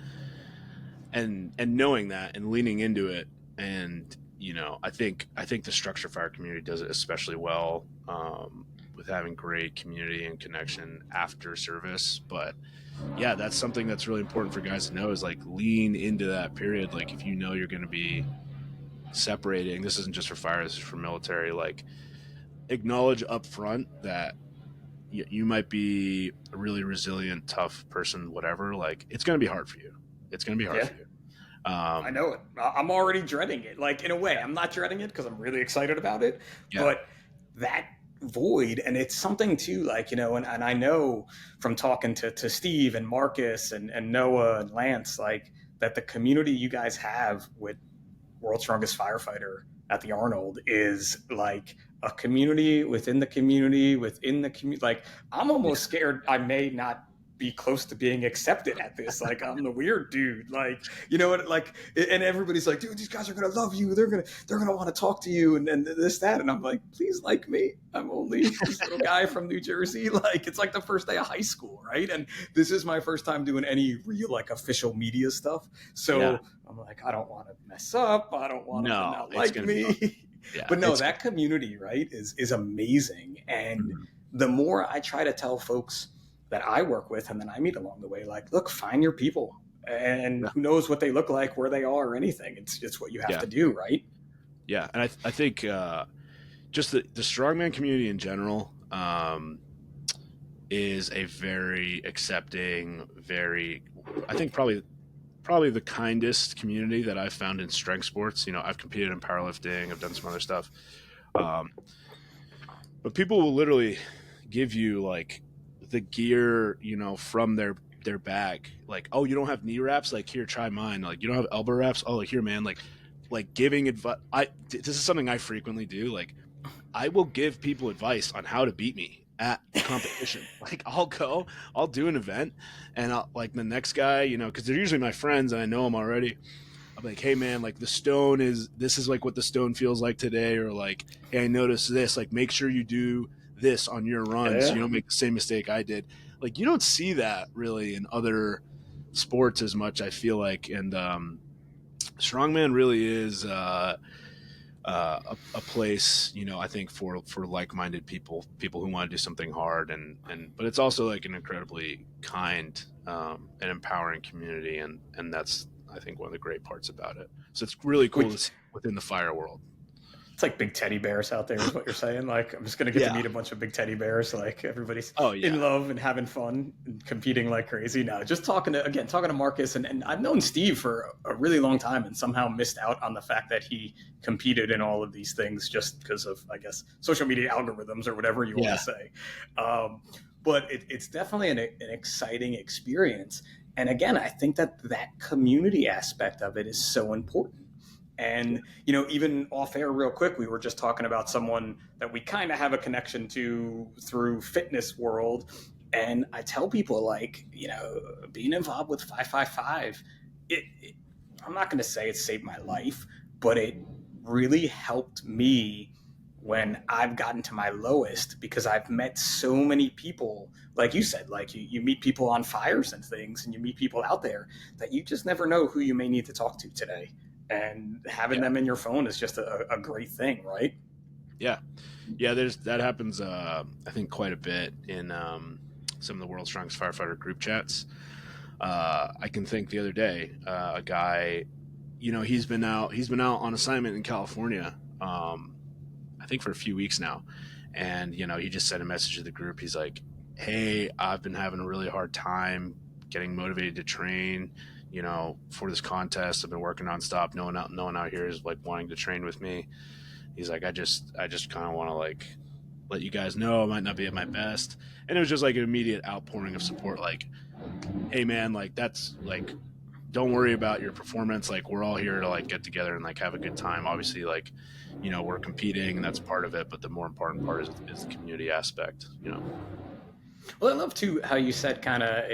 knowing that and leaning into it. And, you know, I think the structure fire community does it especially well, with having great community and connection after service. But yeah, that's something that's really important for guys to know, is like lean into that period. Like, if you know you're going to be separating, this isn't just for fire, this is for military, like acknowledge up front that you might be a really resilient, tough person, whatever. Like, it's going to be hard for you. It's going to be hard Yeah. for you. I know it. I'm already dreading it. Like, in a way, I'm not dreading it because I'm really excited about it. Yeah. But that void, and it's something too, like, you know, and I know from talking to Steve and Marcus and Noah and Lance, like, that the community you guys have with World's Strongest Firefighter at the Arnold is like a community within the community within the community. Like, I'm Yeah. almost scared I may not be close to being accepted at this. Like, I'm the weird dude. Like, you know what? Like, and everybody's like, dude, these guys are gonna love you. They're gonna want to talk to you, and this that. And I'm like, please like me. I'm only this little guy from New Jersey. Like, it's like the first day of high school, right? And this is my first time doing any real like official media stuff. Yeah. So I'm like, I don't want to mess up. I don't want them to No, not it's like going to be fun. me. Yeah. But no, It's that community, right, is amazing. And Mhm. the more I try to tell folks that I work with and then I meet along the way, like, look, find your people. And Yeah. who knows what they look like, where they are, or anything. It's what you have Yeah. to do, right? Yeah. And I think just the strongman community in general is a very accepting, very, I think probably the kindest community that I've found in strength sports. You know, I've competed in powerlifting, I've done some other stuff. But people will literally give you like the gear, you know, from their bag. Like, oh, you don't have knee wraps? Like, here, try mine. Like, you don't have elbow wraps? Oh, like, here, man. Like giving advice. This is something I frequently do. Like, I will give people advice on how to beat me at competition. Like, I'll do an event, and I'll, like, the next guy, you know, because they're usually my friends and I know them already. I'm like, hey man, like this is like what the stone feels like today, or like, hey, I noticed this. Like, make sure you do this on your run so Yeah. you don't make the same mistake I did. Like, you don't see that really in other sports as much, I feel like. And strongman really is a place, you know, I think for like-minded people who want to do something hard, and but it's also like an incredibly kind and empowering community, and that's, I think, one of the great parts about it. So it's really cool to Which see within the fire world. It's like big teddy bears out there is what you're saying. Like, I'm just going to get to meet a bunch of big teddy bears. Like, everybody's in love and having fun and competing like crazy. No, just talking to Marcus. And I've known Steve for a really long time and somehow missed out on the fact that he competed in all of these things just because of, I guess, social media algorithms or whatever you want to say. But it's definitely an exciting experience. And again, I think that community aspect of it is so important. And, even off air real quick, we were just talking about someone that we kind of have a connection to through fitness world. And I tell people, like, being involved with 555, I'm not going to say it saved my life, but it really helped me when I've gotten to my lowest, because I've met so many people, like you said, like you meet people on fires and things, and you meet people out there that you just never know who you may need to talk to today. And having them in your phone is just a great thing, right? Yeah. That happens, I think, quite a bit in some of the world's strongest firefighter group chats. I can think the other day, a guy, he's been out on assignment in California, I think for a few weeks now. And, he just sent a message to the group. He's like, hey, I've been having a really hard time getting motivated to train, for this contest. I've been working nonstop. No one out here is like wanting to train with me. He's like, I just kind of want to like let you guys know I might not be at my best. And it was just like an immediate outpouring of support. Like, hey man, like that's like, don't worry about your performance. Like, we're all here to like get together and like have a good time. Obviously, like, we're competing and that's part of it, but the more important part is the community aspect, Well, I love too how you said kind of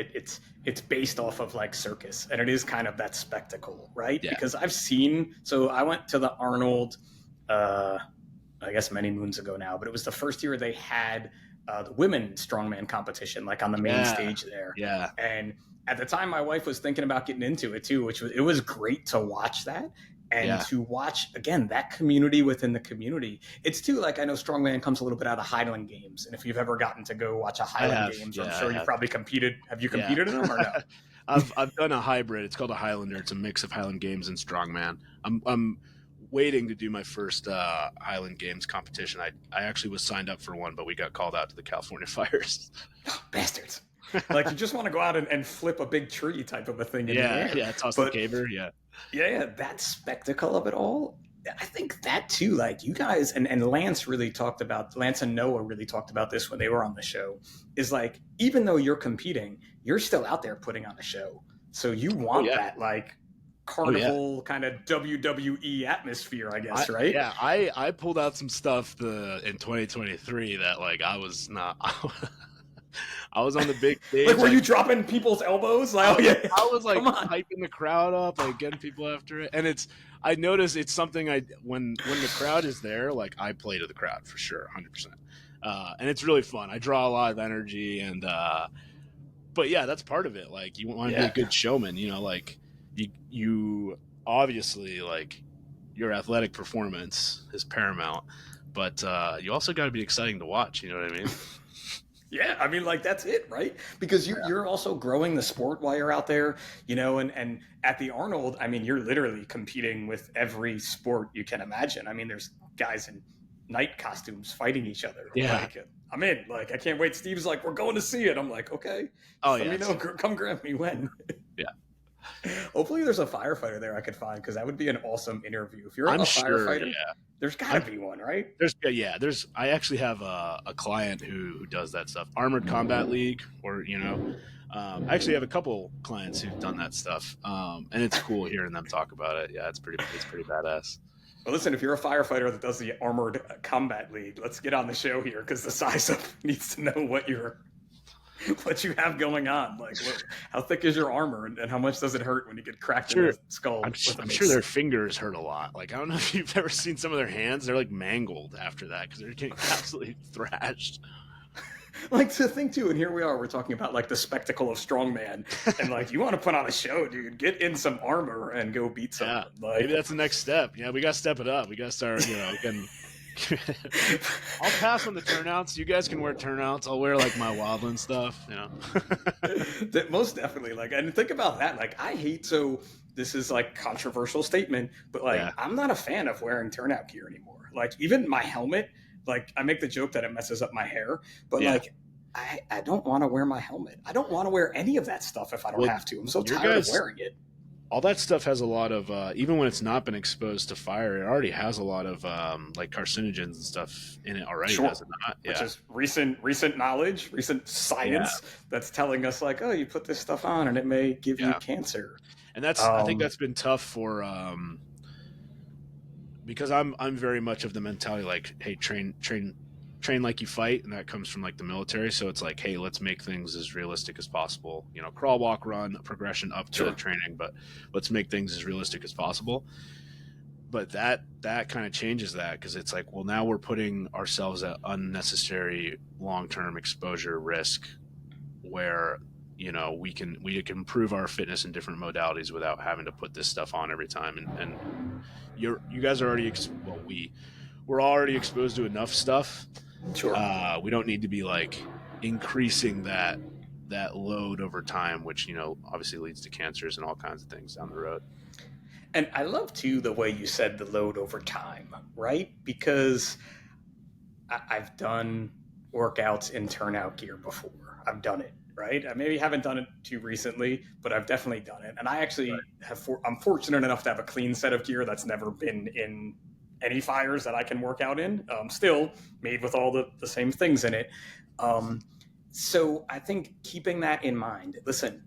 it's based off of like circus, and it is kind of that spectacle, right? Yeah. Because so I went to the Arnold, I guess many moons ago now, but it was the first year they had the women strongman competition, like on the main stage there. Yeah. And at the time, my wife was thinking about getting into it too, it was great to watch that. And to watch, again, that community within the community. It's too, like, I know Strongman comes a little bit out of Highland Games. And if you've ever gotten to go watch a Highland Games, I'm sure you've probably competed. Have you competed in them or no? I've done a hybrid. It's called a Highlander. It's a mix of Highland Games and Strongman. I'm waiting to do my first Highland Games competition. I actually was signed up for one, but we got called out to the California fires. Oh, bastards. Like, you just want to go out and flip a big tree type of a thing in the air. Yeah, toss the caber, Yeah, that spectacle of it all. I think that too, like you guys and Lance and Noah really talked about this when they were on the show, is like, even though you're competing, you're still out there putting on a show. So you want that like carnival kind of WWE atmosphere, I guess, right? Yeah, I pulled out some stuff in 2023 that like I was not I was on the big stage. Like, were you dropping people's elbows? Like, I was like hyping the crowd up, like getting people after it. And I noticed it's something when the crowd is there, like I play to the crowd for sure, 100%. And it's really fun. I draw a lot of energy, and but yeah, that's part of it. Like, you want to be a good showman, like you obviously, like, your athletic performance is paramount, but you also got to be exciting to watch. You know what I mean? Yeah, I mean, like, that's it, right? Because you're also growing the sport while you're out there, and at the Arnold, I mean, you're literally competing with every sport you can imagine. I mean, there's guys in night costumes fighting each other. Yeah. Like, I'm in. Like, I can't wait. Steve's like, we're going to see it. I'm like, okay. Oh, Let me know. Come grab me when. Yeah. Hopefully there's a firefighter there I could find, because that would be an awesome interview. If you're a firefighter, there's got to be one, right? I actually have a client who does that stuff. Armored Combat League, or I actually have a couple clients who've done that stuff, and it's cool hearing them talk about it. Yeah, it's pretty badass. Well, listen, if you're a firefighter that does the Armored Combat League, let's get on the show here, because the size up needs to know what you have going on. Like, how thick is your armor, and how much does it hurt when you get cracked in the skull? I'm sure their fingers hurt a lot. Like, I don't know if you've ever seen some of their hands. They're like mangled after that because they're getting absolutely thrashed. Like, to think too, and here we are, we're talking about like the spectacle of Strongman, and like, you want to put on a show, dude, get in some armor and go beat someone. Maybe that's the next step. Yeah, we got to step it up. We got to start, getting I'll pass on the turnouts. You guys can wear turnouts. I'll wear like my Wildland stuff. You know. Most definitely. Like, and think about that. Like, I hate, so this is like controversial statement, but like, Yeah. I'm not a fan of wearing turnout gear anymore. Like, even my helmet, like, I make the joke that it messes up my hair, but Yeah. like, I don't want to wear my helmet. I don't want to wear any of that stuff if I don't Well, have to. I'm so your tired of guys, wearing it. all that stuff has a lot of even when it's not been exposed to fire, it already has a lot of like carcinogens and stuff in it already, Sure. does it not? Which Yeah. is recent knowledge, recent science that's telling us like, oh, you put this stuff on and it may give you cancer. And that's I think that's been tough for because I'm very much of the mentality like, hey, train like you fight, and that comes from like the military. So it's like, hey, let's make things as realistic as possible. You know, crawl, walk, run, progression up to training, but let's make things as realistic as possible. But that kind of changes that, because it's like, well, now we're putting ourselves at unnecessary long-term exposure risk, where you know we can improve our fitness in different modalities without having to put this stuff on every time. And you guys are already we're already exposed to enough stuff. Sure. We don't need to be like increasing that load over time, which, you know, obviously leads to cancers and all kinds of things down the road. And I love too the way you said the load over time, right? Because I've done workouts in turnout gear before. I've done it, right? I maybe haven't done it too recently, but I've definitely done it. And I actually I'm fortunate enough to have a clean set of gear that's never been in any fires that I can work out in. Still made with all the same things in it. So I think keeping that in mind, listen,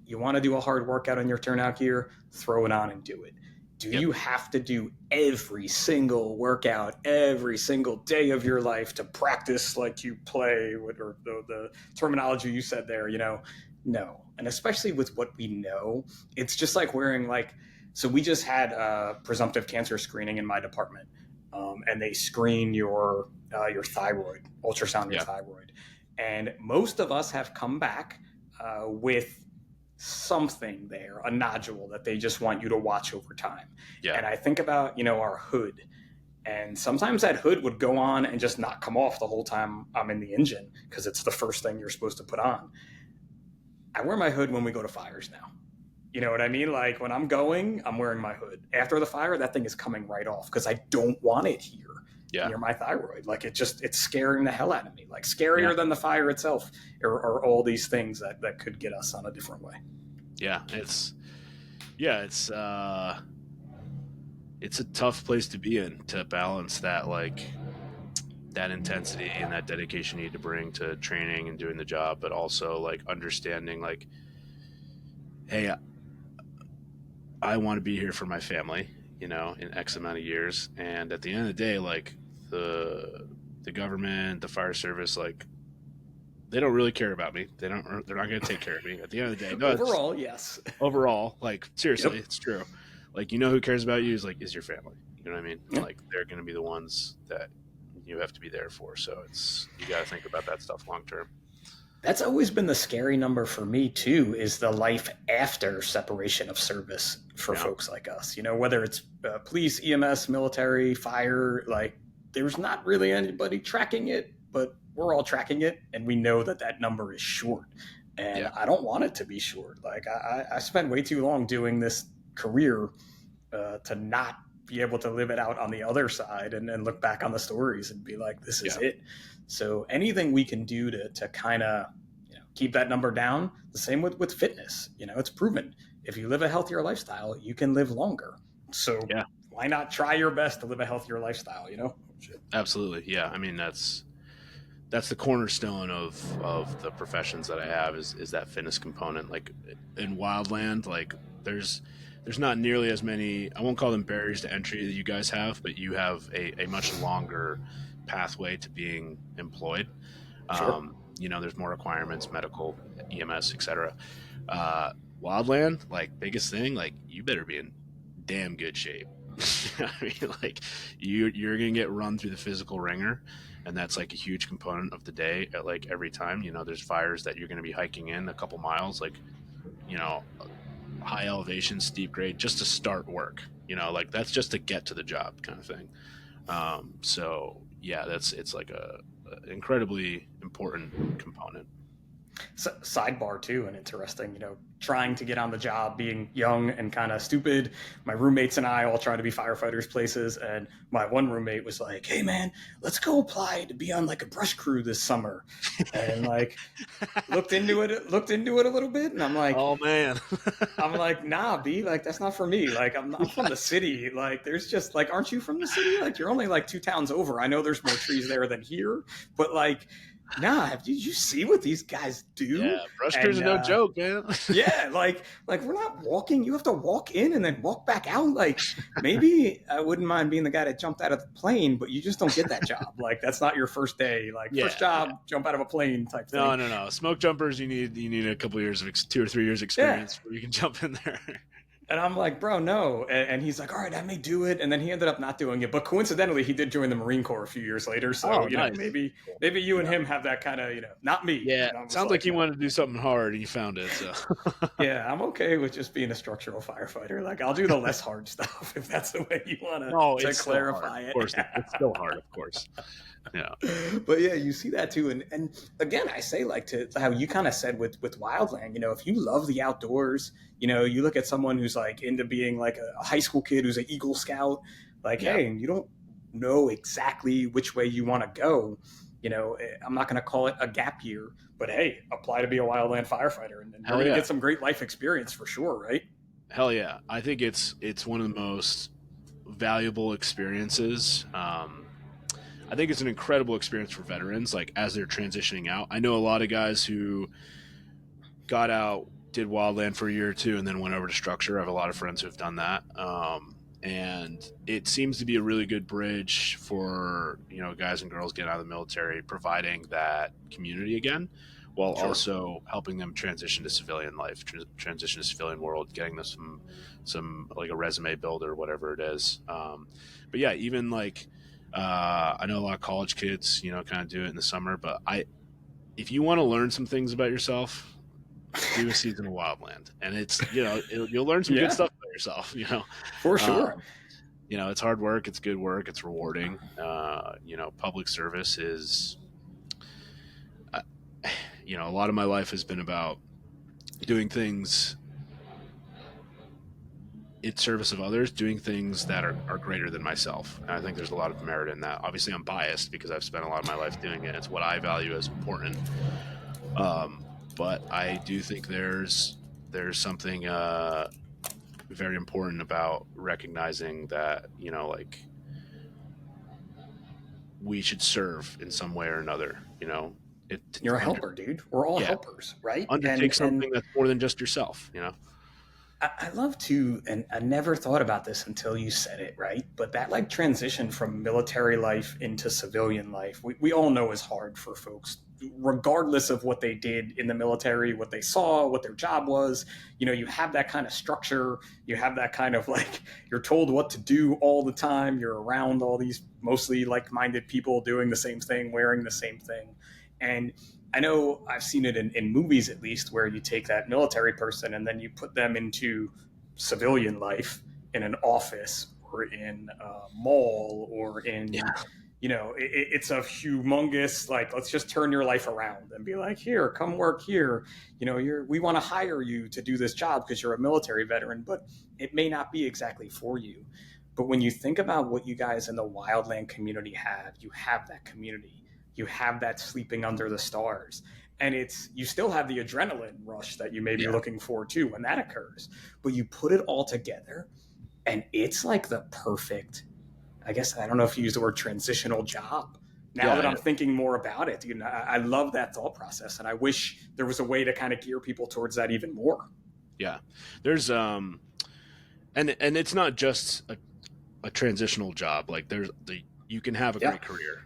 you want to do a hard workout on your turnout gear, throw it on and do it. Do you have to do every single workout every single day of your life to practice like you play, or the terminology you said there, you know? No. And especially with what we know, it's just like wearing like, so we just had a presumptive cancer screening in my department, and they screen your thyroid, ultrasound your thyroid. And most of us have come back with something there, a nodule that they just want you to watch over time. And I think about, you know, our hood, and sometimes that hood would go on and just not come off the whole time I'm in the engine, because it's the first thing you're supposed to put on. I wear my hood when we go to fires now. You know what I mean? Like when I'm going, I'm wearing my hood. After the fire, that thing is coming right off because I don't want it here near my thyroid. Like it's scaring the hell out of me. Like scarier than the fire itself, or all these things that could get us on a different way. It's a tough place to be in, to balance that, like that intensity and that dedication you need to bring to training and doing the job, but also like understanding like, hey, I want to be here for my family, you know, in X amount of years. And at the end of the day, like the government, the fire service, like they don't really care about me. They're not going to take care of me at the end of the day. No, overall, yes. Overall, like seriously, it's true. Like, you know, who cares about you is your family. You know what I mean? Like they're going to be the ones that you have to be there for. So you got to think about that stuff long term. That's always been the scary number for me too, is the life after separation of service for folks like us. You know, whether it's police, EMS, military, fire, like there's not really anybody tracking it, but we're all tracking it, and we know that number is short. And I don't want it to be short. Like I spent way too long doing this career to not be able to live it out on the other side and look back on the stories and be like, this is it. So anything we can do to kind of, you know, keep that number down. The same with fitness. You know, it's proven if you live a healthier lifestyle, you can live longer. So why not try your best to live a healthier lifestyle? You know, absolutely. Yeah, I mean that's the cornerstone of the professions that I have is that fitness component. Like in Wildland, like there's not nearly as many, I won't call them barriers to entry that you guys have, but you have a much longer pathway to being employed. You know, there's more requirements, medical, EMS, etc. Wildland, like biggest thing, like you better be in damn good shape. I mean, like you're gonna get run through the physical ringer, and that's like a huge component of the day. At like every time, you know, there's fires that you're gonna be hiking in a couple miles, like, you know, high elevation, steep grade, just to start work. You know, like that's just to get to the job kind of thing. So yeah, it's like a incredibly important component. Sidebar too, and interesting, trying to get on the job, being young and kind of stupid. My roommates and I all trying to be firefighters places, and my one roommate was like, "Hey man, let's go apply to be on like a brush crew this summer," and like looked into it a little bit, and Oh man. I'm like, nah, B, like that's not for me. Like I'm from the city. Like there's just like, aren't you from the city? Like you're only like two towns over. I know there's more trees there than here, but like, nah. Did you see what these guys Yeah, do? brush crews And are no joke, man. yeah, like we're not walking. You have to walk in and then walk back out. Like maybe I wouldn't mind being the guy that jumped out of the plane, but you just don't get that job. Like that's not your first day. Like first Yeah, yeah. job, jump out of a plane type thing. No. Smoke jumpers, you need a couple years of 2 or 3 years Yeah. experience before you can jump in there. And I'm like, bro, no. And he's like, all right, I may do it. And then he ended up not doing it. But coincidentally, he did join the Marine Corps a few years later. So, Oh, nice. maybe you and him have that kind of, not me. Yeah, And I was sounds like you no. wanted to do something hard and you found it. So Yeah, I'm okay with just being a structural firefighter. Like, I'll do the less hard stuff if that's the way you want no, to it's clarify still hard. it. Of course, it's still hard, of course. Yeah, But yeah, you see that too. And again, I say like to how you kind of said with Wildland, if you love the outdoors, you look at someone who's like into being like a high school kid who's an Eagle Scout, like, yeah, hey, and you don't know exactly which way you want to go. I'm not going to call it a gap year, but hey, apply to be a Wildland firefighter, and you're hell going to yeah, get some great life experience for sure, right? hell yeah. I think it's one of the most valuable experiences. I think it's an incredible experience for veterans, like as they're transitioning out. I know a lot of guys who got out, did wildland for a year or two, and then went over to structure. I have a lot of friends who have done that. And it seems to be a really good bridge for guys and girls getting out of the military, providing that community again, while Sure. also helping them transition to civilian life, transition to civilian world, getting them some like a resume builder, whatever it is. But yeah, even like I know a lot of college kids, kind of do it in the summer. But if you want to learn some things about yourself, do a season of Wildland, and it's you'll learn some Yeah, good stuff about yourself. for sure. It's hard work, it's good work, it's rewarding. Public service is, a lot of my life has been about doing things in service of others, doing things that are greater than myself. And I think there's a lot of merit in that. Obviously, I'm biased because I've spent a lot of my life doing it. It's what I value as important. But I do think there's something very important about recognizing that like we should serve in some way or another. You're a helper, dude. We're all yeah, helpers, right? undertake And something that's more than just yourself. I love to, and I never thought about this until you said it, right? But that like transition from military life into civilian life, we all know is hard for folks, regardless of what they did in the military, what they saw, what their job was. You have that kind of structure, you have that kind of like, you're told what to do all the time, you're around all these mostly like minded people doing the same thing, wearing the same thing. And I know I've seen it in movies at least, where you take that military person and then you put them into civilian life in an office or in a mall or in, Yeah, it's a humongous, like, let's just turn your life around and be like, here, come work here. We want to hire you to do this job because you're a military veteran, but it may not be exactly for you. But when you think about what you guys in the wildland community have, you have that community, you have that sleeping under the stars, and you still have the adrenaline rush that you may be yeah, looking for too when that occurs, but you put it all together and it's like the perfect, I guess, I don't know if you use the word transitional job now that yeah, I'm thinking more about it. I love that thought process, and I wish there was a way to kind of gear people towards that even more. yeah. There's and it's not just a transitional job. Like you can have a Yeah. great career,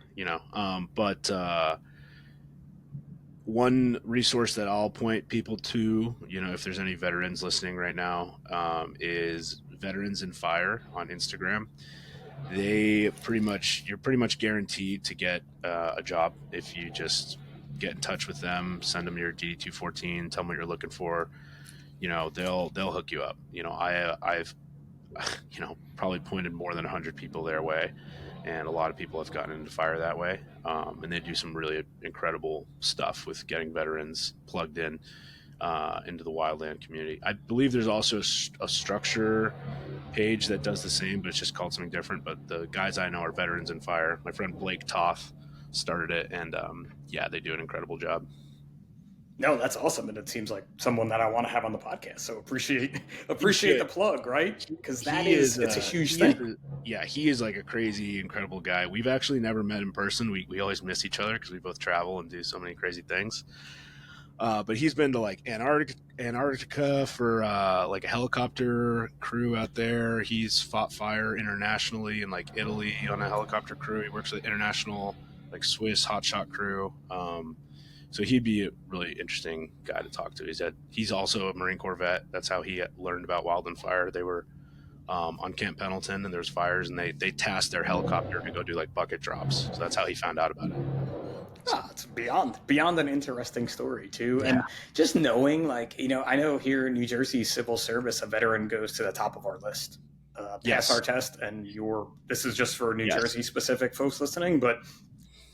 but one resource that I'll point people to, if there's any veterans listening right now, is Veterans in Fire on Instagram. You're pretty much guaranteed to get a job if you just get in touch with them, send them your DD-214, tell them what you're looking for. They'll hook you up. I've probably pointed more than 100 people their way, and a lot of people have gotten into fire that way. And they do some really incredible stuff with getting veterans plugged in into the wildland community. I believe there's also a structure page that does the same, but it's just called something different. But the guys I know are veterans in fire. My friend Blake Toth started it, and yeah, they do an incredible job. No, that's awesome, and it seems like someone that I want to have on the podcast. So appreciate the plug, right? Because it's a huge thing. He is like a crazy, incredible guy. We've actually never met in person. We always miss each other because we both travel and do so many crazy things. But he's been to like Antarctica for like a helicopter crew out there. He's fought fire internationally in like Italy on a helicopter crew. He works with international like Swiss hotshot crew. So he'd be a really interesting guy to talk to. He's also a Marine Corps vet. That's how he learned about Wildland Fire. They were on Camp Pendleton, and there's fires, and they tasked their helicopter to go do like bucket drops. So that's how he found out about it. It's beyond an interesting story too. Yeah. And just knowing, like, I know here in New Jersey civil service, a veteran goes to the top of our list, pass our test, and this is just for New Jersey specific folks listening, but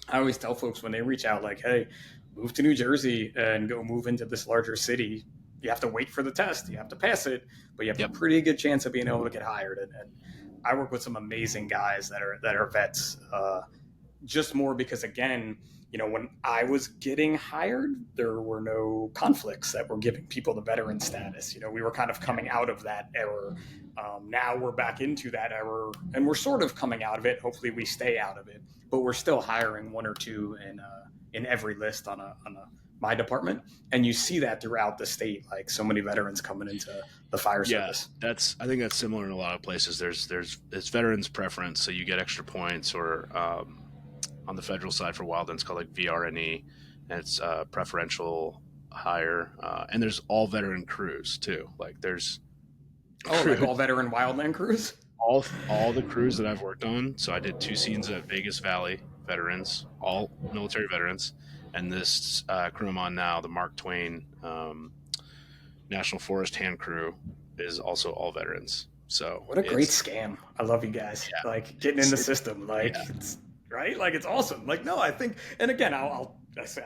I always tell folks when they reach out, like, hey, move to New Jersey and go move into this larger city. You have to wait for the test. You have to pass it, but you have a pretty good chance of being able to get hired. And I work with some amazing guys that are vets, just more because, again, when I was getting hired, there were no conflicts that were giving people the veteran status. We were kind of coming out of that era. Now we're back into that era, and we're sort of coming out of it. Hopefully we stay out of it, but we're still hiring one or two in every list on my department. And you see that throughout the state, like so many veterans coming into the fire service. I think that's similar in a lot of places. It's veterans preference. So you get extra points, or, on the federal side for Wildland, it's called like VRNE, and it's preferential hire. And there's all veteran crews too. Like there's like all veteran Wildland crews. All the crews that I've worked on. So I did 2 scenes at Vegas Valley, veterans, all military veterans, and this crew I'm on now, the Mark Twain National Forest Hand Crew, is also all veterans. So what a great scam! I love you guys. Yeah. Like getting in the system, like. Yeah. It's right? Like, it's awesome. Like, no, I think, and again, I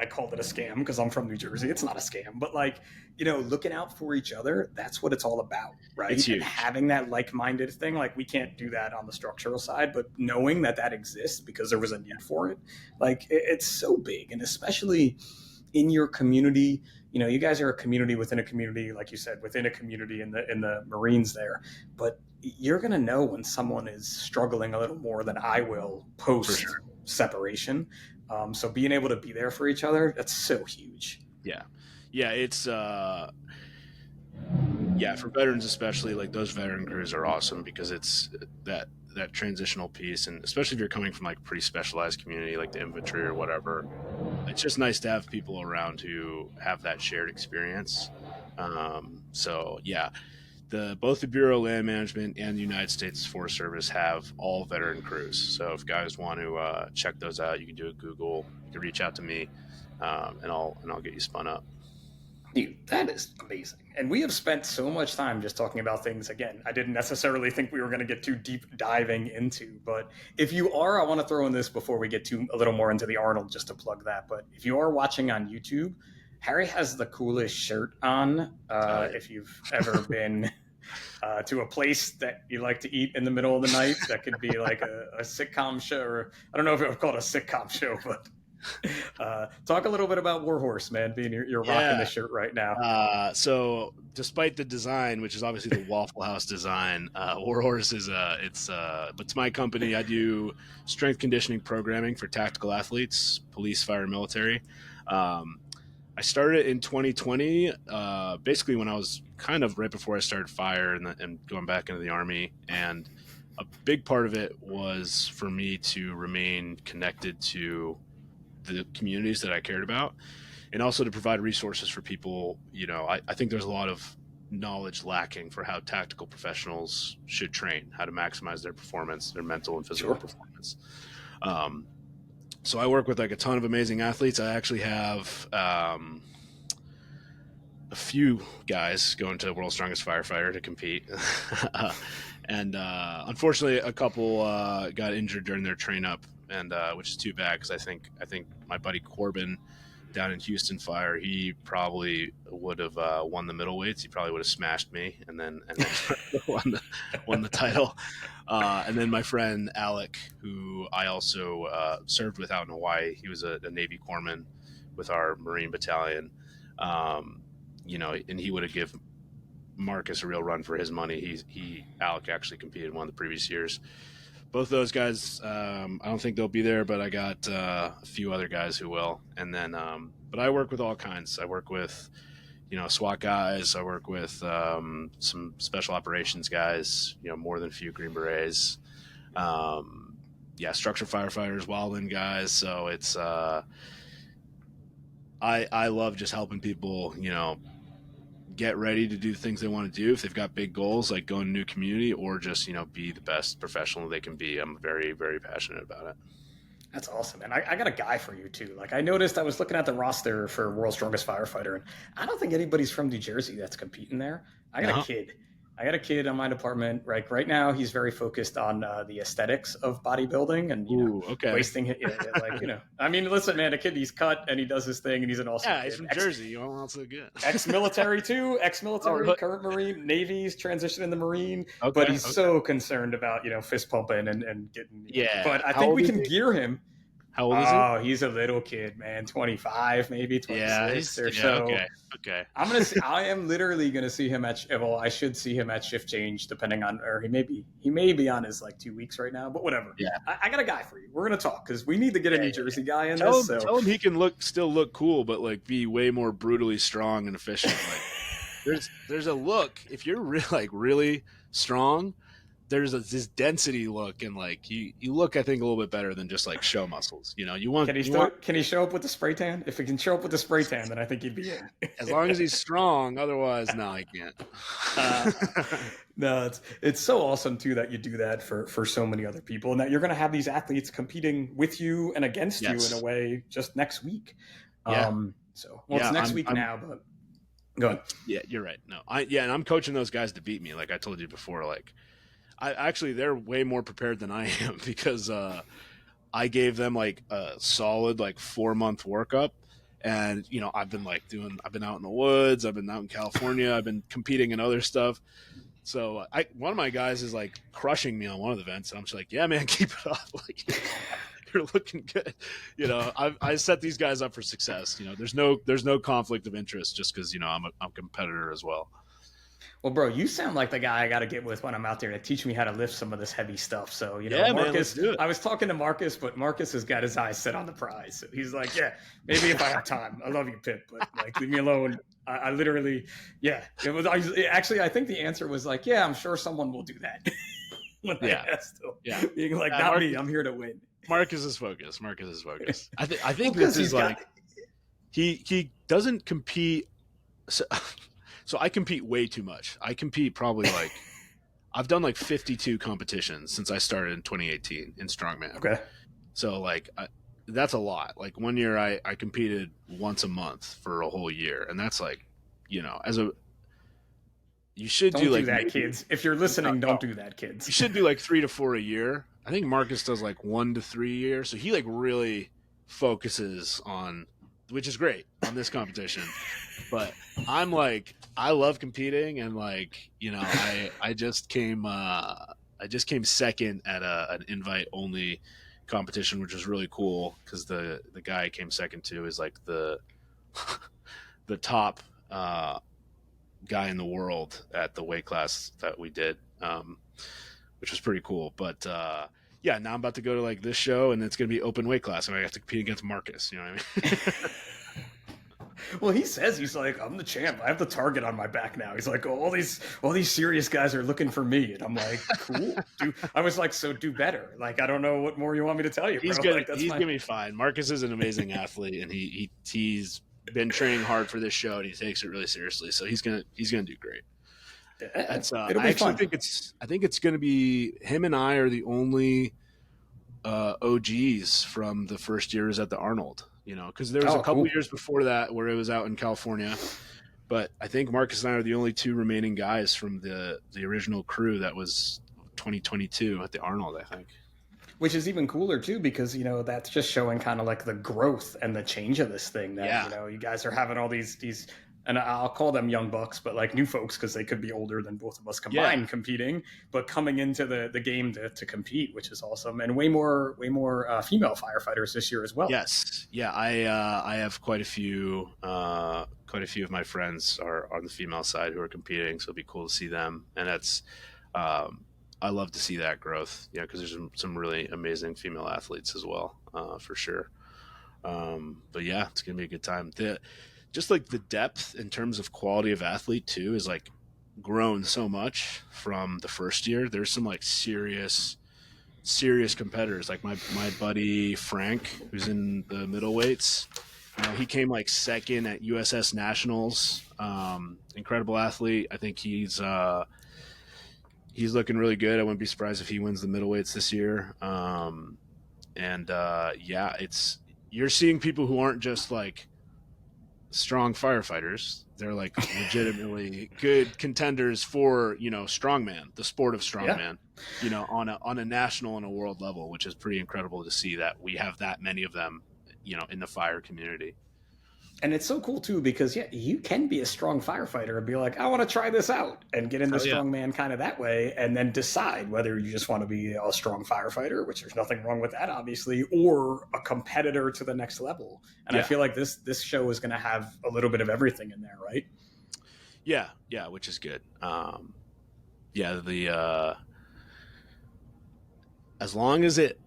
called it a scam because I'm from New Jersey. It's not a scam, but like, looking out for each other, that's what it's all about, right? It's huge. And having that like-minded thing, like we can't do that on the structural side, but knowing that exists because there was a need for it, like it's so big. And especially in your community, you guys are a community within a community, like you said, within a community in the Marines there, but you're going to know when someone is struggling a little more than I will post separation. So being able to be there for each other, that's so huge. Yeah. Yeah. It's, for veterans, especially, like those veteran crews are awesome because it's that transitional piece. And especially if you're coming from like a pretty specialized community, like the infantry or whatever, it's just nice to have people around who have that shared experience. Both the Bureau of Land Management and the United States Forest Service have all veteran crews. So if guys want to check those out, you can do a Google. You can reach out to me, and I'll get you spun up. Dude, that is amazing. And we have spent so much time just talking about things, again, I didn't necessarily think we were going to get too deep diving into, but if you are, I want to throw in this before we get a little more into the Arnold, just to plug that. But if you are watching on YouTube, Harry has the coolest shirt on. If you've ever been to a place that you like to eat in the middle of the night, that could be like a sitcom show, or I don't know if it was called a sitcom show, but talk a little bit about Warhorse, man, being you're rocking the shirt right now. So despite the design, which is obviously the Waffle House design, Warhorse is it's my company. I do strength conditioning programming for tactical athletes, police, fire, and military. I started in 2020, basically when I was kind of right before I started fire and going back into the Army. And a big part of it was for me to remain connected to the communities that I cared about, and also to provide resources for people. I think there's a lot of knowledge lacking for how tactical professionals should train, how to maximize their performance, their mental and physical performance. So I work with like a ton of amazing athletes. I actually have a few guys going to World's Strongest Firefighter to compete. And unfortunately, a couple got injured during their train up, and which is too bad because I think my buddy Corbin down in Houston Fire, he probably would have won the middleweights. He probably would have smashed me, and then won the title. And then my friend Alec, who I also served with out in Hawaii, he was a Navy corpsman with our Marine battalion. And he would have given Marcus a real run for his money. Alec actually competed in one of the previous years. Both those guys, I don't think they'll be there, but I got a few other guys who will. And then, but I work with all kinds. I work with, SWAT guys. I work with some special operations guys. More than a few Green Berets. Structure firefighters, Wildland guys. So it's I love just helping people, get ready to do the things they want to do. If they've got big goals, like go in a new community or just, be the best professional they can be. I'm very, very passionate about it. That's awesome. And I got a guy for you too. Like I noticed I was looking at the roster for World's Strongest Firefighter, and I don't think anybody's from New Jersey that's competing there. I got a kid on my department. Right now, he's very focused on the aesthetics of bodybuilding and wasting it. I mean, listen, man, a kid, he's cut and he does his thing, and he's an awesome kid. He's from Jersey. Also good. Ex-military too. Current Marine, Navy's transitioning the Marine, but he's so concerned about fist pumping and getting. Yeah, but I think we can gear him. How old is he? Oh, he's a little kid, man. 25, maybe 26 or so. Okay. I am literally gonna see him I should see him at shift change, depending on, or he may be on his 2 weeks right now, but whatever. Yeah. I got a guy for you. We're gonna talk because we need to get a New Jersey guy in this. Tell him he can still look cool, but be way more brutally strong and efficient. There's a look if you're really strong. There's this density look, and you look, I think, a little bit better than just show muscles. You want. Can he show up with the spray tan? If he can show up with the spray tan, then I think he'd be in. As long as he's strong. Otherwise, no, he can't. No, it's so awesome too that you do that for so many other people, and that you're going to have these athletes competing with you and against you in a way just next week. Yeah. It's next week now, but go ahead. Yeah, you're right. No, and I'm coaching those guys to beat me. Like I told you before, they're way more prepared than I am because I gave them a solid 4-month workup, and I've been out in the woods, I've been out in California, I've been competing in other stuff. So one of my guys is crushing me on one of the events, and I'm just like, yeah, man, keep it up. You're looking good. I set these guys up for success. There's no conflict of interest just because I'm a competitor as well. Well, bro, you sound like the guy I got to get with when I'm out there to teach me how to lift some of this heavy stuff. So, Marcus, man, let's do it. I was talking to Marcus, but Marcus has got his eyes set on the prize. So he's like, yeah, maybe if I have time. I love you, Pip, but leave me alone. I literally, yeah. It was actually, I think the answer was yeah, I'm sure someone will do that. When I asked him. Yeah. Being not Marcus, me, I'm here to win. Marcus is focused. I think this is he doesn't compete. So I compete way too much. I compete probably I've done 52 competitions since I started in 2018 in Strongman. Okay. So that's a lot. One year I competed once a month for a whole year, and that's you should don't do that, kids. If you're listening, don't do that, kids. You should do 3 to 4 a year. I think Marcus does 1 to 3 a year, so he really focuses on, which is great on this competition. But I'm I love competing, and I just came second at an invite only competition, which was really cool because the guy I came second to is the top guy in the world at the weight class that we did, which was pretty cool. But now I'm about to go to this show, and it's going to be open weight class, and I have to compete against Marcus. You know what I mean? Well, he says he's I'm the champ. I have the target on my back now. He's all these serious guys are looking for me, and I'm cool. I was so do better. I don't know what more you want me to tell you. He's bro. Good. He's gonna be fine. Marcus is an amazing athlete, and he's been training hard for this show, and he takes it really seriously. So he's gonna do great. That's I actually think it's gonna be him and I are the only OGs from the first years at the Arnold. Because there was a couple years before that where it was out in California, but I think Marcus and I are the only 2 remaining guys from the original crew that was 2022 at the Arnold, I think. Which is even cooler too, because that's just showing kind of like the growth and the change of this thing. That you guys are having all these, and I'll call them young bucks, but like new folks because they could be older than both of us combined competing, but coming into the game to compete, which is awesome, and way more female firefighters this year as well. Yes, yeah, I have quite a few of my friends are on the female side who are competing, so it'll be cool to see them, and that's. I love to see that growth, because there's some really amazing female athletes as well, for sure. But yeah, it's gonna be a good time. Just like the depth in terms of quality of athlete too is like grown so much from the first year. There's some like serious competitors. Like my buddy Frank, who's in the middleweights. He came like second at USS Nationals. Incredible athlete. I think he's looking really good. I wouldn't be surprised if he wins the middleweights this year. You're seeing people who aren't just like strong firefighters. They're like legitimately good contenders for, strongman, the sport of strongman, on a national and a world level, which is pretty incredible to see that we have that many of them, in the fire community. And it's so cool too, because you can be a strong firefighter and be like, I want to try this out and get into strongman kind of that way, and then decide whether you just want to be a strong firefighter, which there's nothing wrong with that, obviously, or a competitor to the next level. And I feel like this show is going to have a little bit of everything in there, right? Yeah, which is good. As long as it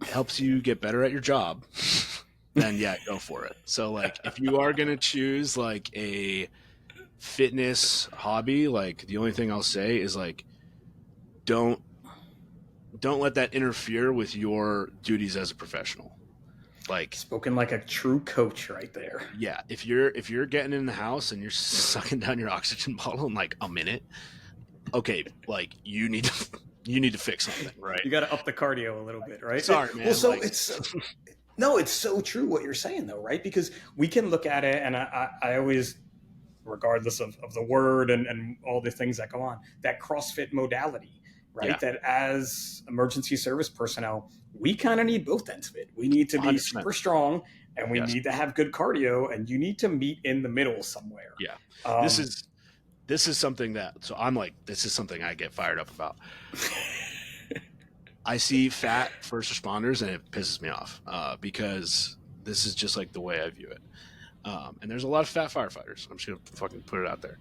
helps you get better at your job. Then go for it. So like if you are going to choose like a fitness hobby, like the only thing I'll say is like don't let that interfere with your duties as a professional. Like spoken like a true coach right there. Yeah, if you're getting in the house and you're sucking down your oxygen bottle in like a minute, okay, like you need to fix something, right? You got to up the cardio a little bit, right? Sorry, man. Well, so No, it's so true what you're saying, though, right? Because we can look at it, and I always, regardless of the word and all the things that go on, that CrossFit modality, right? That as emergency service personnel, we kind of need both ends of it. We need to be 100%. Super strong, and we need to have good cardio, and you need to meet in the middle somewhere. Yeah, this is something this is something I get fired up about. I see fat first responders and it pisses me off because this is just like the way I view it. And there's a lot of fat firefighters. I'm just going to fucking put it out there.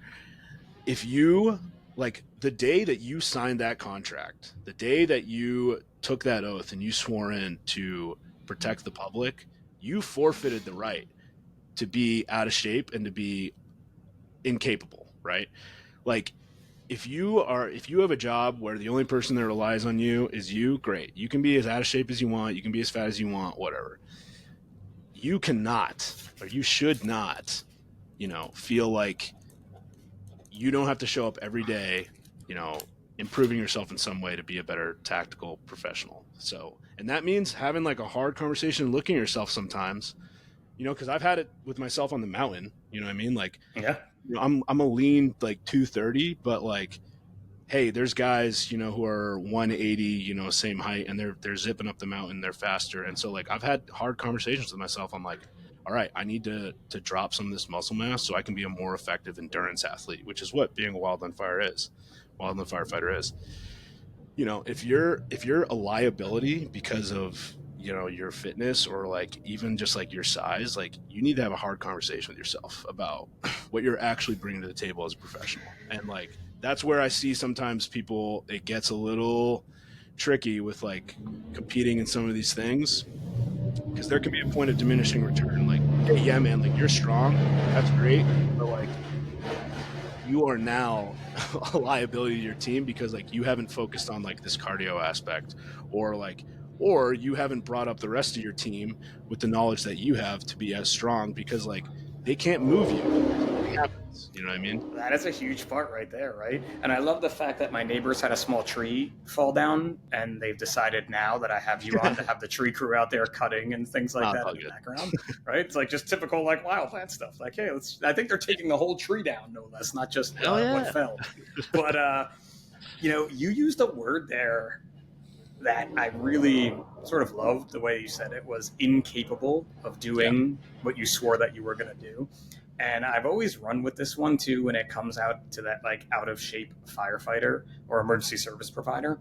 If you, like the day that you signed that contract, the day that you took that oath and you swore in to protect the public, you forfeited the right to be out of shape and to be incapable, right? Like, if you have a job where the only person that relies on you is you, great. You can be as out of shape as you want. You can be as fat as you want, whatever. You cannot, or you should not, feel like you don't have to show up every day, improving yourself in some way to be a better tactical professional. So, and that means having like a hard conversation and looking at yourself sometimes, because I've had it with myself on the mountain, you know what I mean? Like, I'm a lean like 230, but like, hey, there's guys, who are 180, same height, and they're zipping up the mountain, they're faster. And so like I've had hard conversations with myself. I'm like, all right, I need to drop some of this muscle mass so I can be a more effective endurance athlete, which is what being a wildland firefighter is. If you're a liability because of your fitness or like even just like your size, like you need to have a hard conversation with yourself about what you're actually bringing to the table as a professional. And like that's where I see sometimes people, it gets a little tricky with like competing in some of these things, because there can be a point of diminishing return. Like, hey, yeah, man, like you're strong, that's great, but like you are now a liability to your team because like you haven't focused on like this cardio aspect, or you haven't brought up the rest of your team with the knowledge that you have to be as strong, because like they can't move you. Something happens, you know what I mean? That is a huge part right there, right? And I love the fact that my neighbors had a small tree fall down, and they've decided now that I have you on to have the tree crew out there cutting and things like that in the background, right? It's like just typical like wildland stuff. Like, hey, I think they're taking the whole tree down, no less, not just what fell. But You used a word there that I really sort of loved. The way you said it was incapable of Yeah. doing what you swore that you were going to do. And I've always run with this one too when it comes out to that like out of shape firefighter or emergency service provider.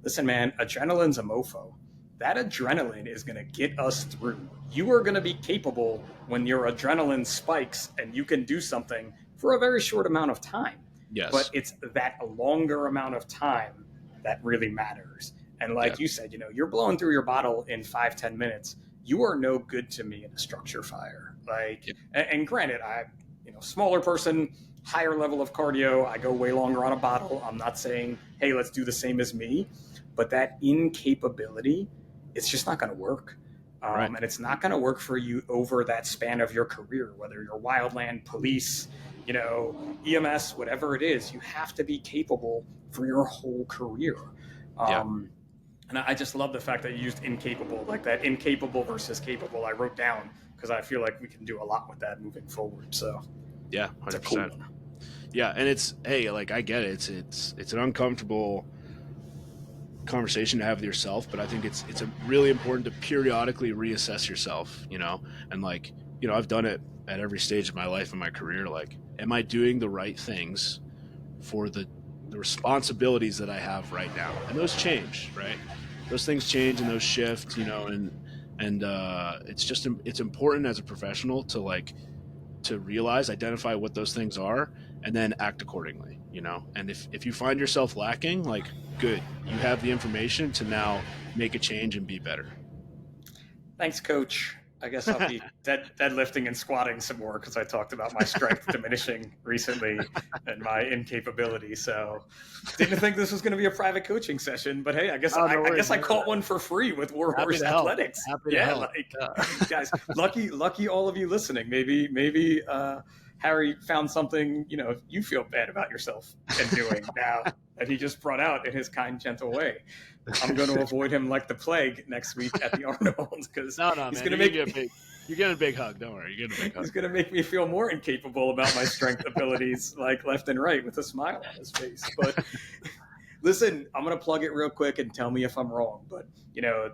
Listen, man, adrenaline's a mofo. That adrenaline is going to get us through. You are going to be capable when your adrenaline spikes and you can do something for a very short amount of time. But Yes. it's that longer amount of time that really matters. And like Yeah. you said, you're blowing through your bottle in 5-10 minutes. You are no good to me in a structure fire. Like, Yeah. and granted, smaller person, higher level of cardio. I go way longer on a bottle. I'm not saying, hey, let's do the same as me, but that incapability, it's just not going to work. Right. And it's not going to work for you over that span of your career, whether you're wildland, police, EMS, whatever it is. You have to be capable for your whole career. Yeah. And I just love the fact that you used incapable, like that incapable versus capable. I wrote down because I feel like we can do a lot with that moving forward. So Yeah. 100%. it's a cool one. Yeah. And it's, hey, like I get it. It's an uncomfortable conversation to have with yourself, but I think it's really important to periodically reassess yourself, and like, I've done it at every stage of my life and my career. Like, am I doing the right things for the responsibilities that I have right now? And those change, right? Those things change and those shift, and it's important as a professional to realize, identify what those things are, and then act accordingly, and if you find yourself lacking, like, good, you have the information to now make a change and be better. Thanks, coach. I guess I'll be deadlifting and squatting some more because I talked about my strength diminishing recently and my incapability. So didn't think this was going to be a private coaching session, but hey, I guess I caught one for free with Warhorse Athletics. Guys, lucky all of you listening. Maybe Harry found something you feel bad about yourself and doing now that he just brought out in his kind, gentle way. I'm going to avoid him like the plague next week at the Arnold because he's going to make you're getting a big hug. Don't worry, you're getting a big hug. He's going to make me feel more incapable about my strength abilities, like left and right, with a smile on his face. But listen, I'm going to plug it real quick and tell me if I'm wrong. But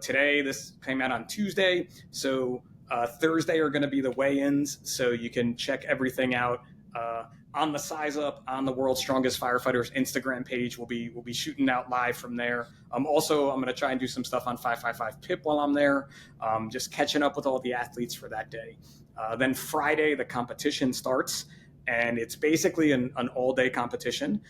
today this came out on Tuesday, so Thursday are going to be the weigh-ins, so you can check everything out. On the Size Up, on the World's Strongest Firefighters Instagram page. We'll be shooting out live from there. Also, I'm going to try and do some stuff on 555 PIP while I'm there, just catching up with all the athletes for that day. Then Friday, the competition starts, and it's basically an all-day competition.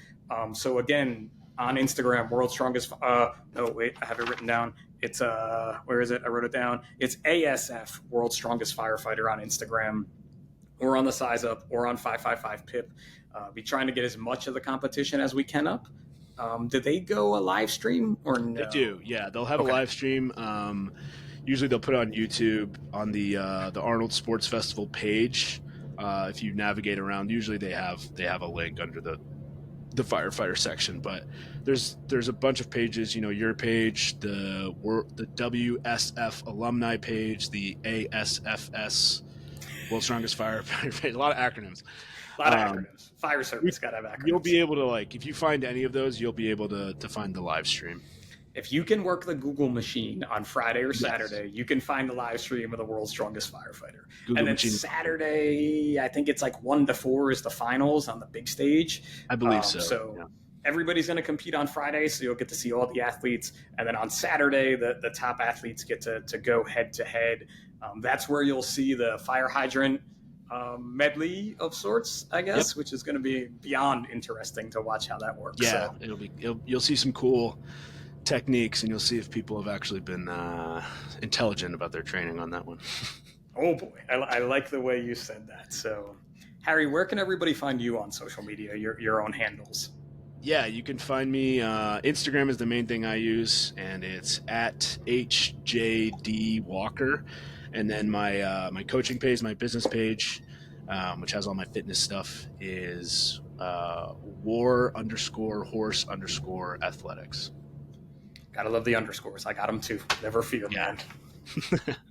So again, on Instagram, World's Strongest. I have it written down. It's where is it? I wrote it down. It's ASF, World's Strongest Firefighter, on Instagram, or on the Size Up, or on 555 PIP. Be trying to get as much of the competition as we can up. Do they go a live stream or no? They do, yeah. They'll have a live stream. Usually they'll put it on YouTube on the Arnold Sports Festival page. If you navigate around, usually they have a link under the firefighter section. But there's a bunch of pages. Your page, the WSF alumni page, the ASFS. World's Strongest Firefighter. A lot of acronyms. Fire service got to have acronyms. You'll be able to, if you find any of those, you'll be able to find the live stream. If you can work the Google machine on Friday or Saturday, you can find the live stream of the World's Strongest Firefighter. Google and then machine. Saturday, I think it's 1 to 4 is the finals on the big stage. I believe so. So everybody's going to compete on Friday, so you'll get to see all the athletes. And then on Saturday, the top athletes get to go head to head. That's where you'll see the fire hydrant medley of sorts, I guess, which is going to be beyond interesting to watch how that works. Yeah, so. You'll see some cool techniques, and you'll see if people have actually been intelligent about their training on that one. Oh boy, I like the way you said that. So, Harry, where can everybody find you on social media? Your own handles. Yeah, you can find me. Instagram is the main thing I use, and it's at HJD Walker. And then my coaching page, my business page, which has all my fitness stuff, is war_horse_athletics. Gotta love the underscores. I got them too. Never fear, man.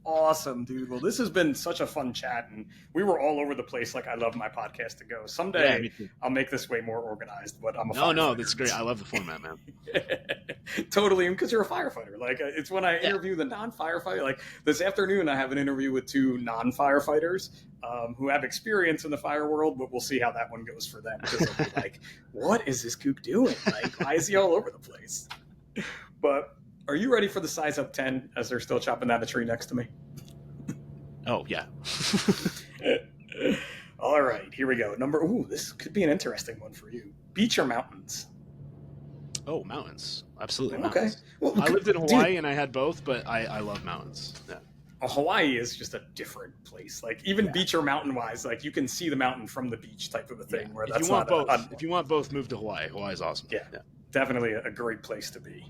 Awesome, dude. Well, this has been such a fun chat, and we were all over the place like I love my podcast to go. Yeah, Someday me too. I'll make this way more organized, but I'm a No, firefighter. that's great. I love the format, man. Totally, because you're a firefighter. Like, it's when I interview the non-firefighter. Like this afternoon, I have an interview with two non-firefighters who have experience in the fire world, but we'll see how that one goes for them. Because they'll be like, "What is this kook doing? Like, why is he all over the place?" But are you ready for the size up 10 as they're still chopping down a tree next to me? Oh, yeah. All right, here we go. This could be an interesting one for you. Beach or mountains? Oh, mountains. Absolutely, Okay. mountains. Well, I lived in Hawaii and I had both, but I love mountains. Yeah. Well, Hawaii is just a different place. Like, even beach or mountain-wise, like, you can see the mountain from the beach type of a thing. Where If you want both, if you want both, move to Hawaii. Hawaii's awesome. Yeah. Definitely a great place to be.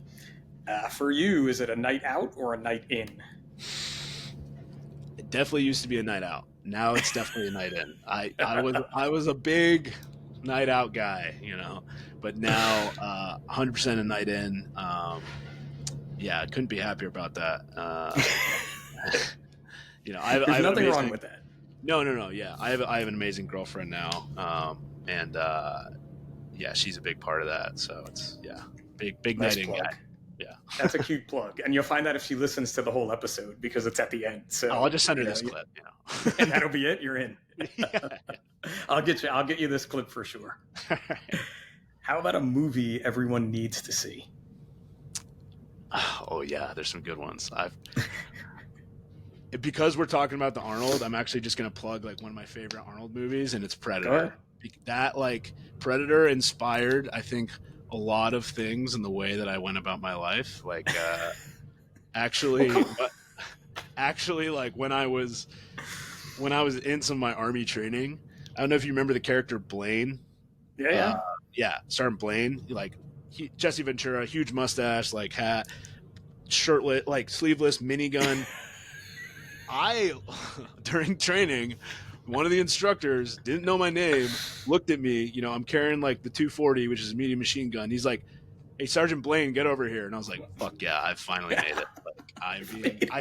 For you, is it a night out or a night in? It definitely used to be a night out. Now it's definitely a night in. I was a big night out guy, but now 100% a night in. Yeah, I couldn't be happier about that. There's nothing wrong with that. No. Yeah, I have an amazing girlfriend now, and yeah, she's a big part of that. So it's big Nice night in plug. guy. Yeah, that's a cute plug, and you'll find that if she listens to the whole episode because it's at the end. So I'll just send her this clip, and that'll be it. You're in. I'll get you this clip for sure. How about a movie everyone needs to see? Oh yeah, there's some good ones. Because we're talking about the Arnold, I'm actually just gonna plug like one of my favorite Arnold movies, and it's Predator. That Predator inspired, I think, a lot of things in the way that I went about my life. Like, actually, like when I was in some of my Army training, I don't know if you remember the character Blaine. Yeah. Sergeant Blaine, Jesse Ventura, huge mustache, like hat, shirtless, like sleeveless, minigun. During training, one of the instructors didn't know my name, looked at me, I'm carrying like the 240, which is a medium machine gun. He's like, "Hey, Sergeant Blaine, get over here." And I was like, "Fuck yeah, I finally made it." I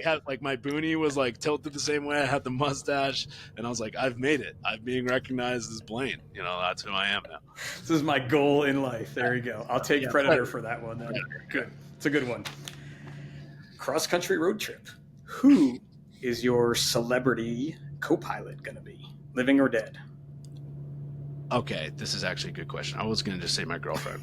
had like my boonie was like tilted the same way. I had the mustache, and I was like, "I've made it. I'm being recognized as Blaine. That's who I am now." This is my goal in life. There you go. I'll take Predator for that one. Good. It's a good one. Cross-country road trip. Who is your celebrity co-pilot going to be? Living or dead? Okay, this is actually a good question. I was going to just say my girlfriend.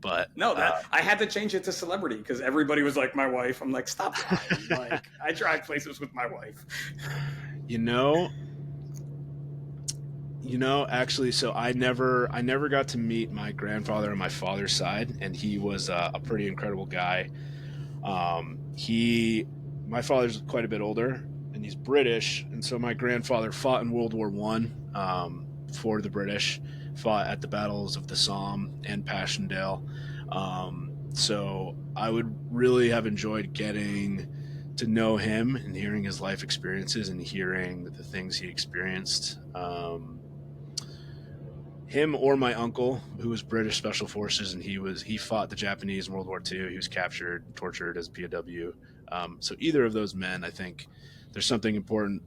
But no, I had to change it to celebrity because everybody was like my wife. I'm like, stop lying. Like, I drive places with my wife. Actually, so I never got to meet my grandfather on my father's side, and he was a pretty incredible guy. My father's quite a bit older, and he's British, and so my grandfather fought in World War I for the British, fought at the battles of the Somme and Passchendaele. So I would really have enjoyed getting to know him and hearing his life experiences and hearing the things he experienced. Him or my uncle, who was British Special Forces, and he fought the Japanese in World War II. He was captured, tortured as a POW. So either of those men, I think there's something important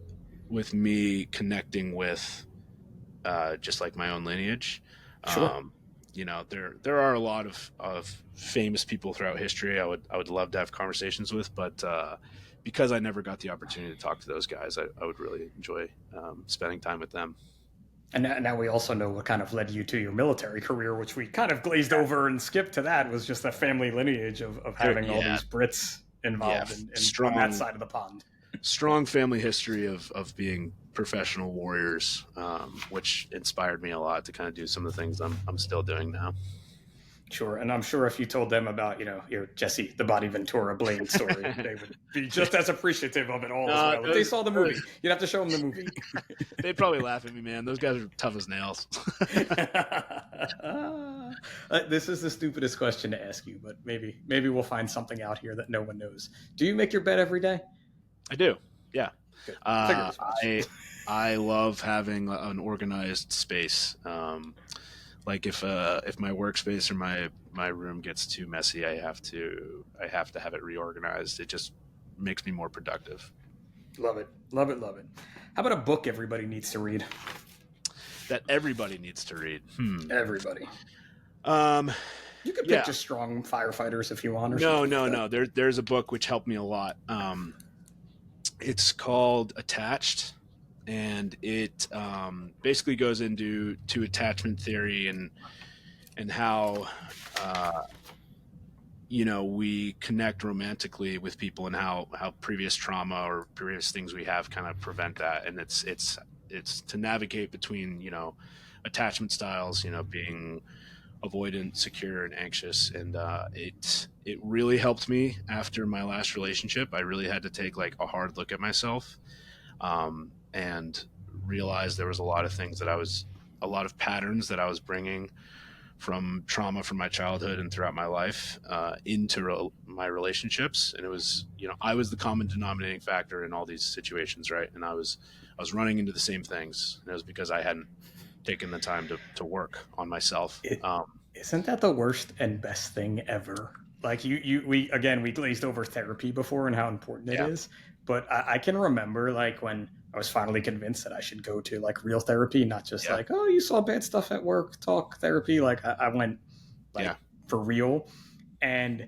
with me connecting with just like my own lineage. Sure. There are a lot of famous people throughout history I would love to have conversations with, but because I never got the opportunity to talk to those guys, I would really enjoy spending time with them. And now we also know what kind of led you to your military career, which we kind of glazed over and skipped to that, was just the family lineage of having all these Brits involved on that side of the pond. Strong family history of being professional warriors, which inspired me a lot to kind of do some of the things I'm still doing now. Sure, and I'm sure if you told them about your Jesse the Body Ventura Blaine story, they would be just as appreciative of it all as well. If they saw the movie, you'd have to show them the movie. They'd probably laugh at me, man. Those guys are tough as nails. This is the stupidest question to ask you, but maybe we'll find something out here that no one knows. Do you make your bed every day? I do. Yeah. I love having an organized space. Like if my workspace or my room gets too messy, I have to have it reorganized. It just makes me more productive. Love it. Love it. Love it. How about a book everybody needs to read? That everybody needs to read. Everybody. You could pick just strong firefighters if you want. Or No. There's a book which helped me a lot. It's called Attached, and it basically goes into attachment theory and how we connect romantically with people, and how previous trauma or previous things we have kind of prevent that. And it's to navigate between attachment styles, being avoidant, secure, and anxious. And it really helped me after my last relationship. I really had to take like a hard look at myself, and realize there was a lot of things a lot of patterns that I was bringing from trauma from my childhood and throughout my life into my relationships. And it was, I was the common denominating factor in all these situations, right? And I was running into the same things, and it was because I hadn't taken the time to work on myself. Isn't that the worst and best thing ever? Like we glazed over therapy before and how important it is. But I can remember like when I was finally convinced that I should go to like real therapy, not just like, oh, you saw bad stuff at work, talk therapy. Like I went like for real. And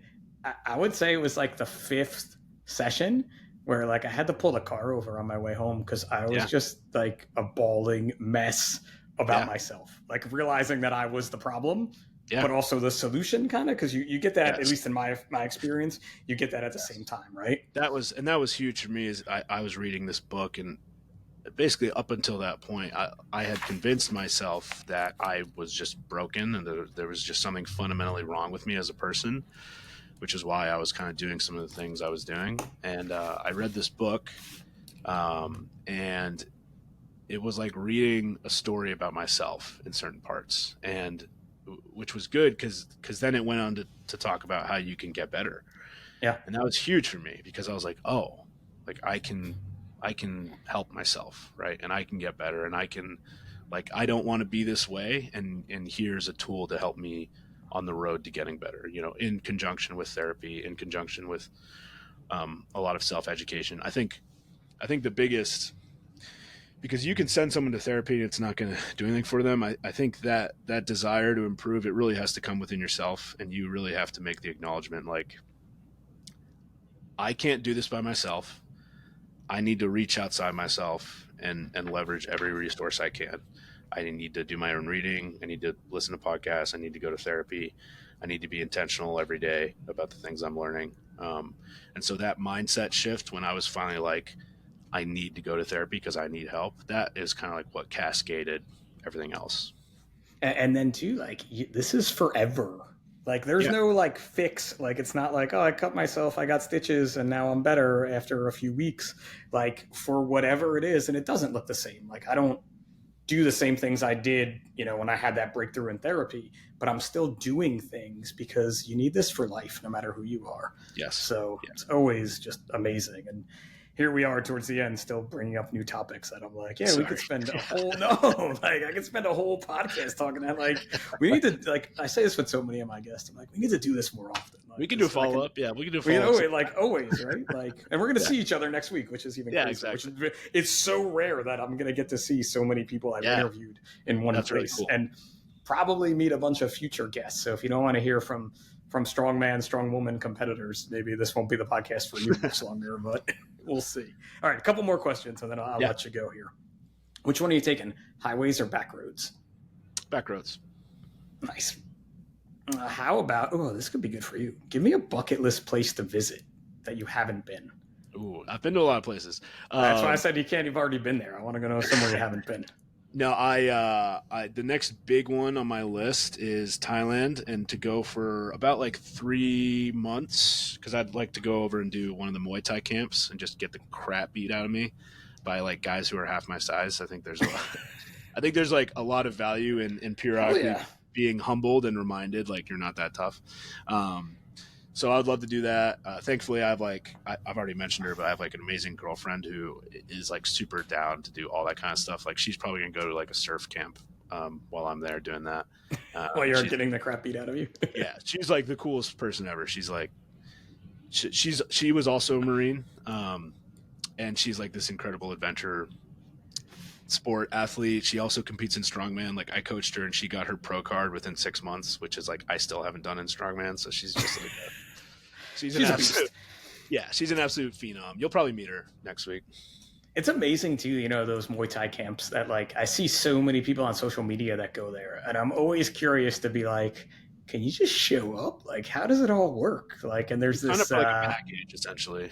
I would say it was like the 5th session where like I had to pull the car over on my way home because I was just like a bawling mess about myself, like realizing that I was the problem, but also the solution, kind of, because you get that, at least in my experience, you get that at the same time, right? That was huge for me. Is I was reading this book, and basically up until that point, I had convinced myself that I was just broken, and there was just something fundamentally wrong with me as a person, which is why I was kind of doing some of the things I was doing. And I read this book, and it was like reading a story about myself in certain parts, and which was good because then it went on to talk about how you can get better. Yeah. And that was huge for me because I was like, oh, like I can help myself, right? And I can get better, and I can, like, I don't want to be this way, and here's a tool to help me on the road to getting better, in conjunction with therapy, in conjunction with a lot of self-education. I think the biggest, because you can send someone to therapy and it's not going to do anything for them. I think that desire to improve, it really has to come within yourself, and you really have to make the acknowledgement, like, I can't do this by myself. I need to reach outside myself and leverage every resource I can. I need to do my own reading. I need to listen to podcasts. I need to go to therapy. I need to be intentional every day about the things I'm learning. And so that mindset shift, when I was finally like, I need to go to therapy because I need help, that is kind of like what cascaded everything else. And then too, like, this is forever. Like, there's no like fix. Like, it's not like, oh, I cut myself, I got stitches, and now I'm better after a few weeks. Like, for whatever it is, and it doesn't look the same. Like, I don't do the same things I did, when I had that breakthrough in therapy, but I'm still doing things because you need this for life, no matter who you are. Yes. So it's always just amazing. And here we are towards the end, still bringing up new topics that I'm like, we could spend a whole, I could spend a whole podcast talking about, like, we need to, like, I say this with so many of my guests, I'm like, we need to do this more often. Like, we can do a follow-up. We can do a follow-up. Like, always, right? Like, and we're going to see each other next week, which is even crazier. Exactly. It's so rare that I'm going to get to see so many people I've interviewed in one place. Really cool. And probably meet a bunch of future guests. So if you don't want to hear from strongman, strong woman competitors, maybe this won't be the podcast for you much longer, but we'll see. All right, a couple more questions, and then I'll let you go here. Which one are you taking, highways or back roads? Back roads. Nice. How about, this could be good for you. Give me a bucket list place to visit that you haven't been. Ooh, I've been to a lot of places. That's why I said you've already been there. I want to go somewhere you haven't been. No, I the next big one on my list is Thailand, and to go for about like 3 months, because I'd like to go over and do one of the Muay Thai camps and just get the crap beat out of me by like guys who are half my size. I think there's like a lot of value in periodically being humbled and reminded like you're not that tough. So I would love to do that. Thankfully, I've already mentioned her, but I have like an amazing girlfriend who is like super down to do all that kind of stuff. Like, she's probably gonna go to like a surf camp while I'm there doing that. While you're getting the crap beat out of you. Yeah, she's like the coolest person ever. She's like She was also a Marine, and she's like this incredible adventure sport athlete. She also competes in strongman. Like I coached her, and she got her pro card within 6 months, which is like I still haven't done in strongman. So she's just like she's an absolute she's an absolute phenom. You'll probably meet her next week. It's amazing too, you know, those Muay Thai camps that like I see so many people on social media that go there, and I'm always curious to be like, can you just show up? Like, how does it all work? Like, and there's It's this kind of like a package essentially.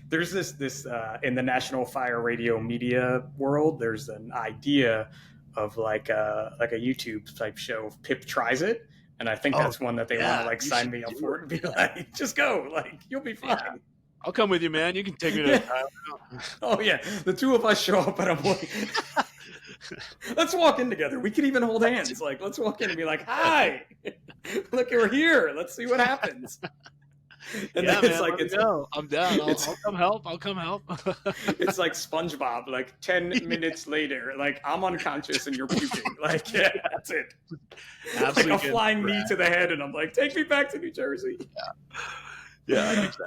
there's this in the National Fire Radio media world, there's an idea of like a YouTube type show. Pip tries it, and I think that's one that they want to like sign me up for it and be like, just go, like you'll be fine. Yeah. I'll come with you, man. You can take me to Oh yeah, the two of us show up, and I'm like, let's walk in together. We could even hold hands. Like, let's walk in and be like, hi, look, we're here. Let's see what happens. And yeah, then man, like, I'm down. I'll come help. I'll come help. It's like SpongeBob. Like 10 minutes later, like I'm unconscious and you're puking. Like, yeah, that's it. Absolutely like a flying knee to the head, and I'm like, take me back to New Jersey. Yeah.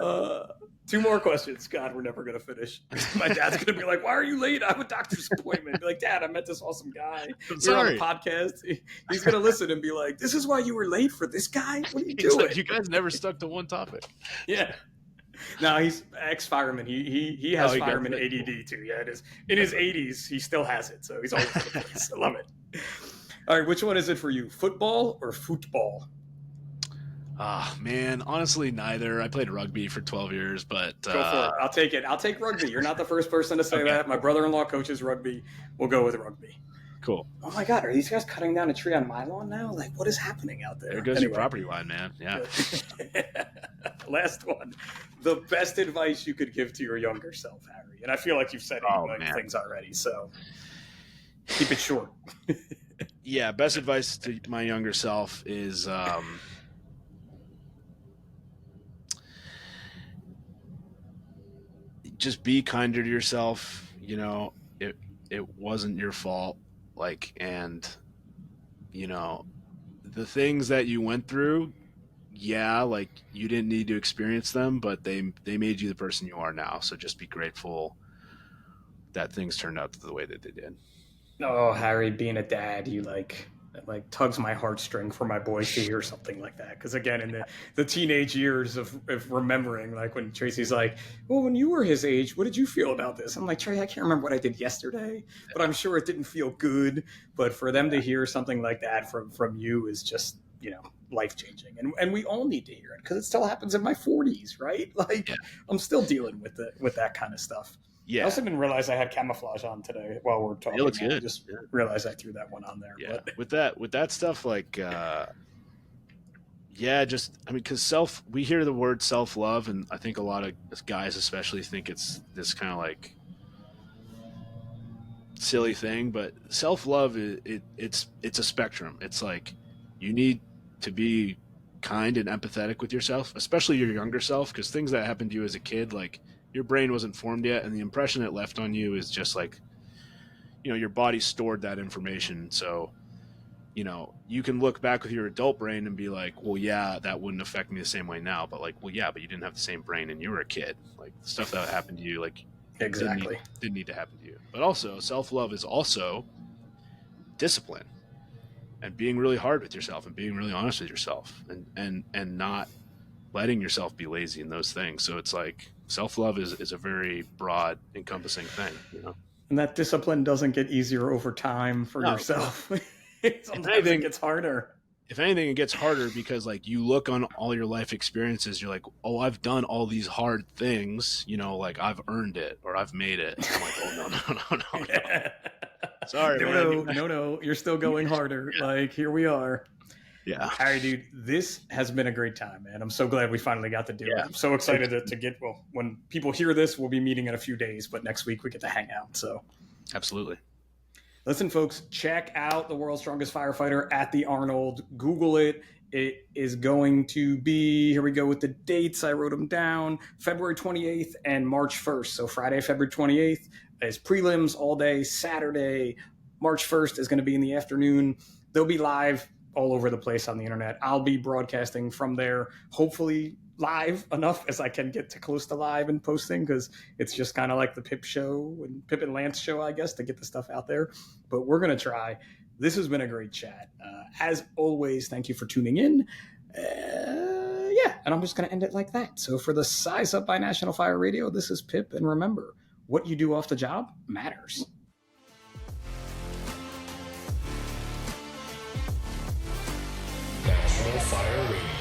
Two more questions. God, we're never gonna finish. My dad's gonna be like, "Why are you late? I have a doctor's appointment." Be like, "Dad, I met this awesome guy. We're on a podcast." He's gonna listen and be like, "This is why you were late for this guy? What are you doing?" Like, you guys never stuck to one topic. Yeah. No, he's ex-fireman. He has fireman ADD too. Yeah, it is. In his 80s, he still has it. So he's always the place. I love it. All right, which one is it for you? Football or football? Man, honestly, neither. I played rugby for 12 years, but go for it. I'll take it. I'll take rugby. You're not the first person to say that. My brother-in-law coaches rugby. We'll go with rugby. Cool. Oh my God, are these guys cutting down a tree on my lawn now? Like, what is happening out there? There goes your property line, man. Yeah. Last one. The best advice you could give to your younger self, Harry. And I feel like you've said things already, so keep it short. Yeah, best advice to my younger self is just be kinder to yourself. You know, it wasn't your fault. Like, and you know, the things that you went through, yeah, like you didn't need to experience them, but they made you the person you are now. So just be grateful that things turned out the way that they did. Oh, Harry, being a dad, you like tugs my heartstring for my boys to hear something like that. Because again, in the teenage years of remembering, like when Tracy's like, well, when you were his age, what did you feel about this? I'm like, Trey, I can't remember what I did yesterday, but I'm sure it didn't feel good. But for them to hear something like that from you is just, you know, life-changing. And we all need to hear it because it still happens in my 40s, right? Like I'm still dealing with that kind of stuff. Yeah. I also didn't realize I had camouflage on today while we're talking. It looks good. I just realized I threw that one on there. Yeah. But with that stuff, like, because we hear the word self-love, and I think a lot of guys especially think it's this kind of like silly thing, but self-love it's a spectrum. It's like you need to be kind and empathetic with yourself, especially your younger self, because things that happened to you as a kid, like your brain wasn't formed yet, and the impression it left on you is just like, you know, your body stored that information. So, you know, you can look back with your adult brain and be like, well, yeah, that wouldn't affect me the same way now. But like, well, yeah, but you didn't have the same brain and you were a kid. Like the stuff that happened to you, like exactly didn't need to happen to you. But also self-love is also discipline and being really hard with yourself and being really honest with yourself and not letting yourself be lazy in those things. So it's like self-love is a very broad encompassing thing, you know? And that discipline doesn't get easier over time for yourself. Sometimes it gets harder. If anything, it gets harder because like you look on all your life experiences, you're like, oh, I've done all these hard things, you know, like I've earned it or I've made it. And I'm like, oh no. Yeah. Sorry, no, you're still going harder. Yeah. Like here we are. Yeah. Harry, dude, this has been a great time, man. I'm so glad we finally got to do it. I'm so excited to get, well, when people hear this, we'll be meeting in a few days, but next week we get to hang out. So absolutely. Listen, folks, check out the World's Strongest Firefighter at the Arnold. Google it. It is going to be, here we go with the dates. I wrote them down. February 28th and March 1st. So Friday, February 28th is prelims all day. Saturday, March 1st is going to be in the afternoon. They'll be live all over the place on the internet. I'll be broadcasting from there, hopefully live enough as I can get to close to live and posting, because it's just kind of like the Pip show and Pip and Lance show, I guess, to get the stuff out there. But we're going to try. This has been a great chat. As always, thank you for tuning in. Yeah, and I'm just going to end it like that. So for the Size Up by National Fire Radio, this is Pip, and remember, what you do off the job matters. National Fire Radio.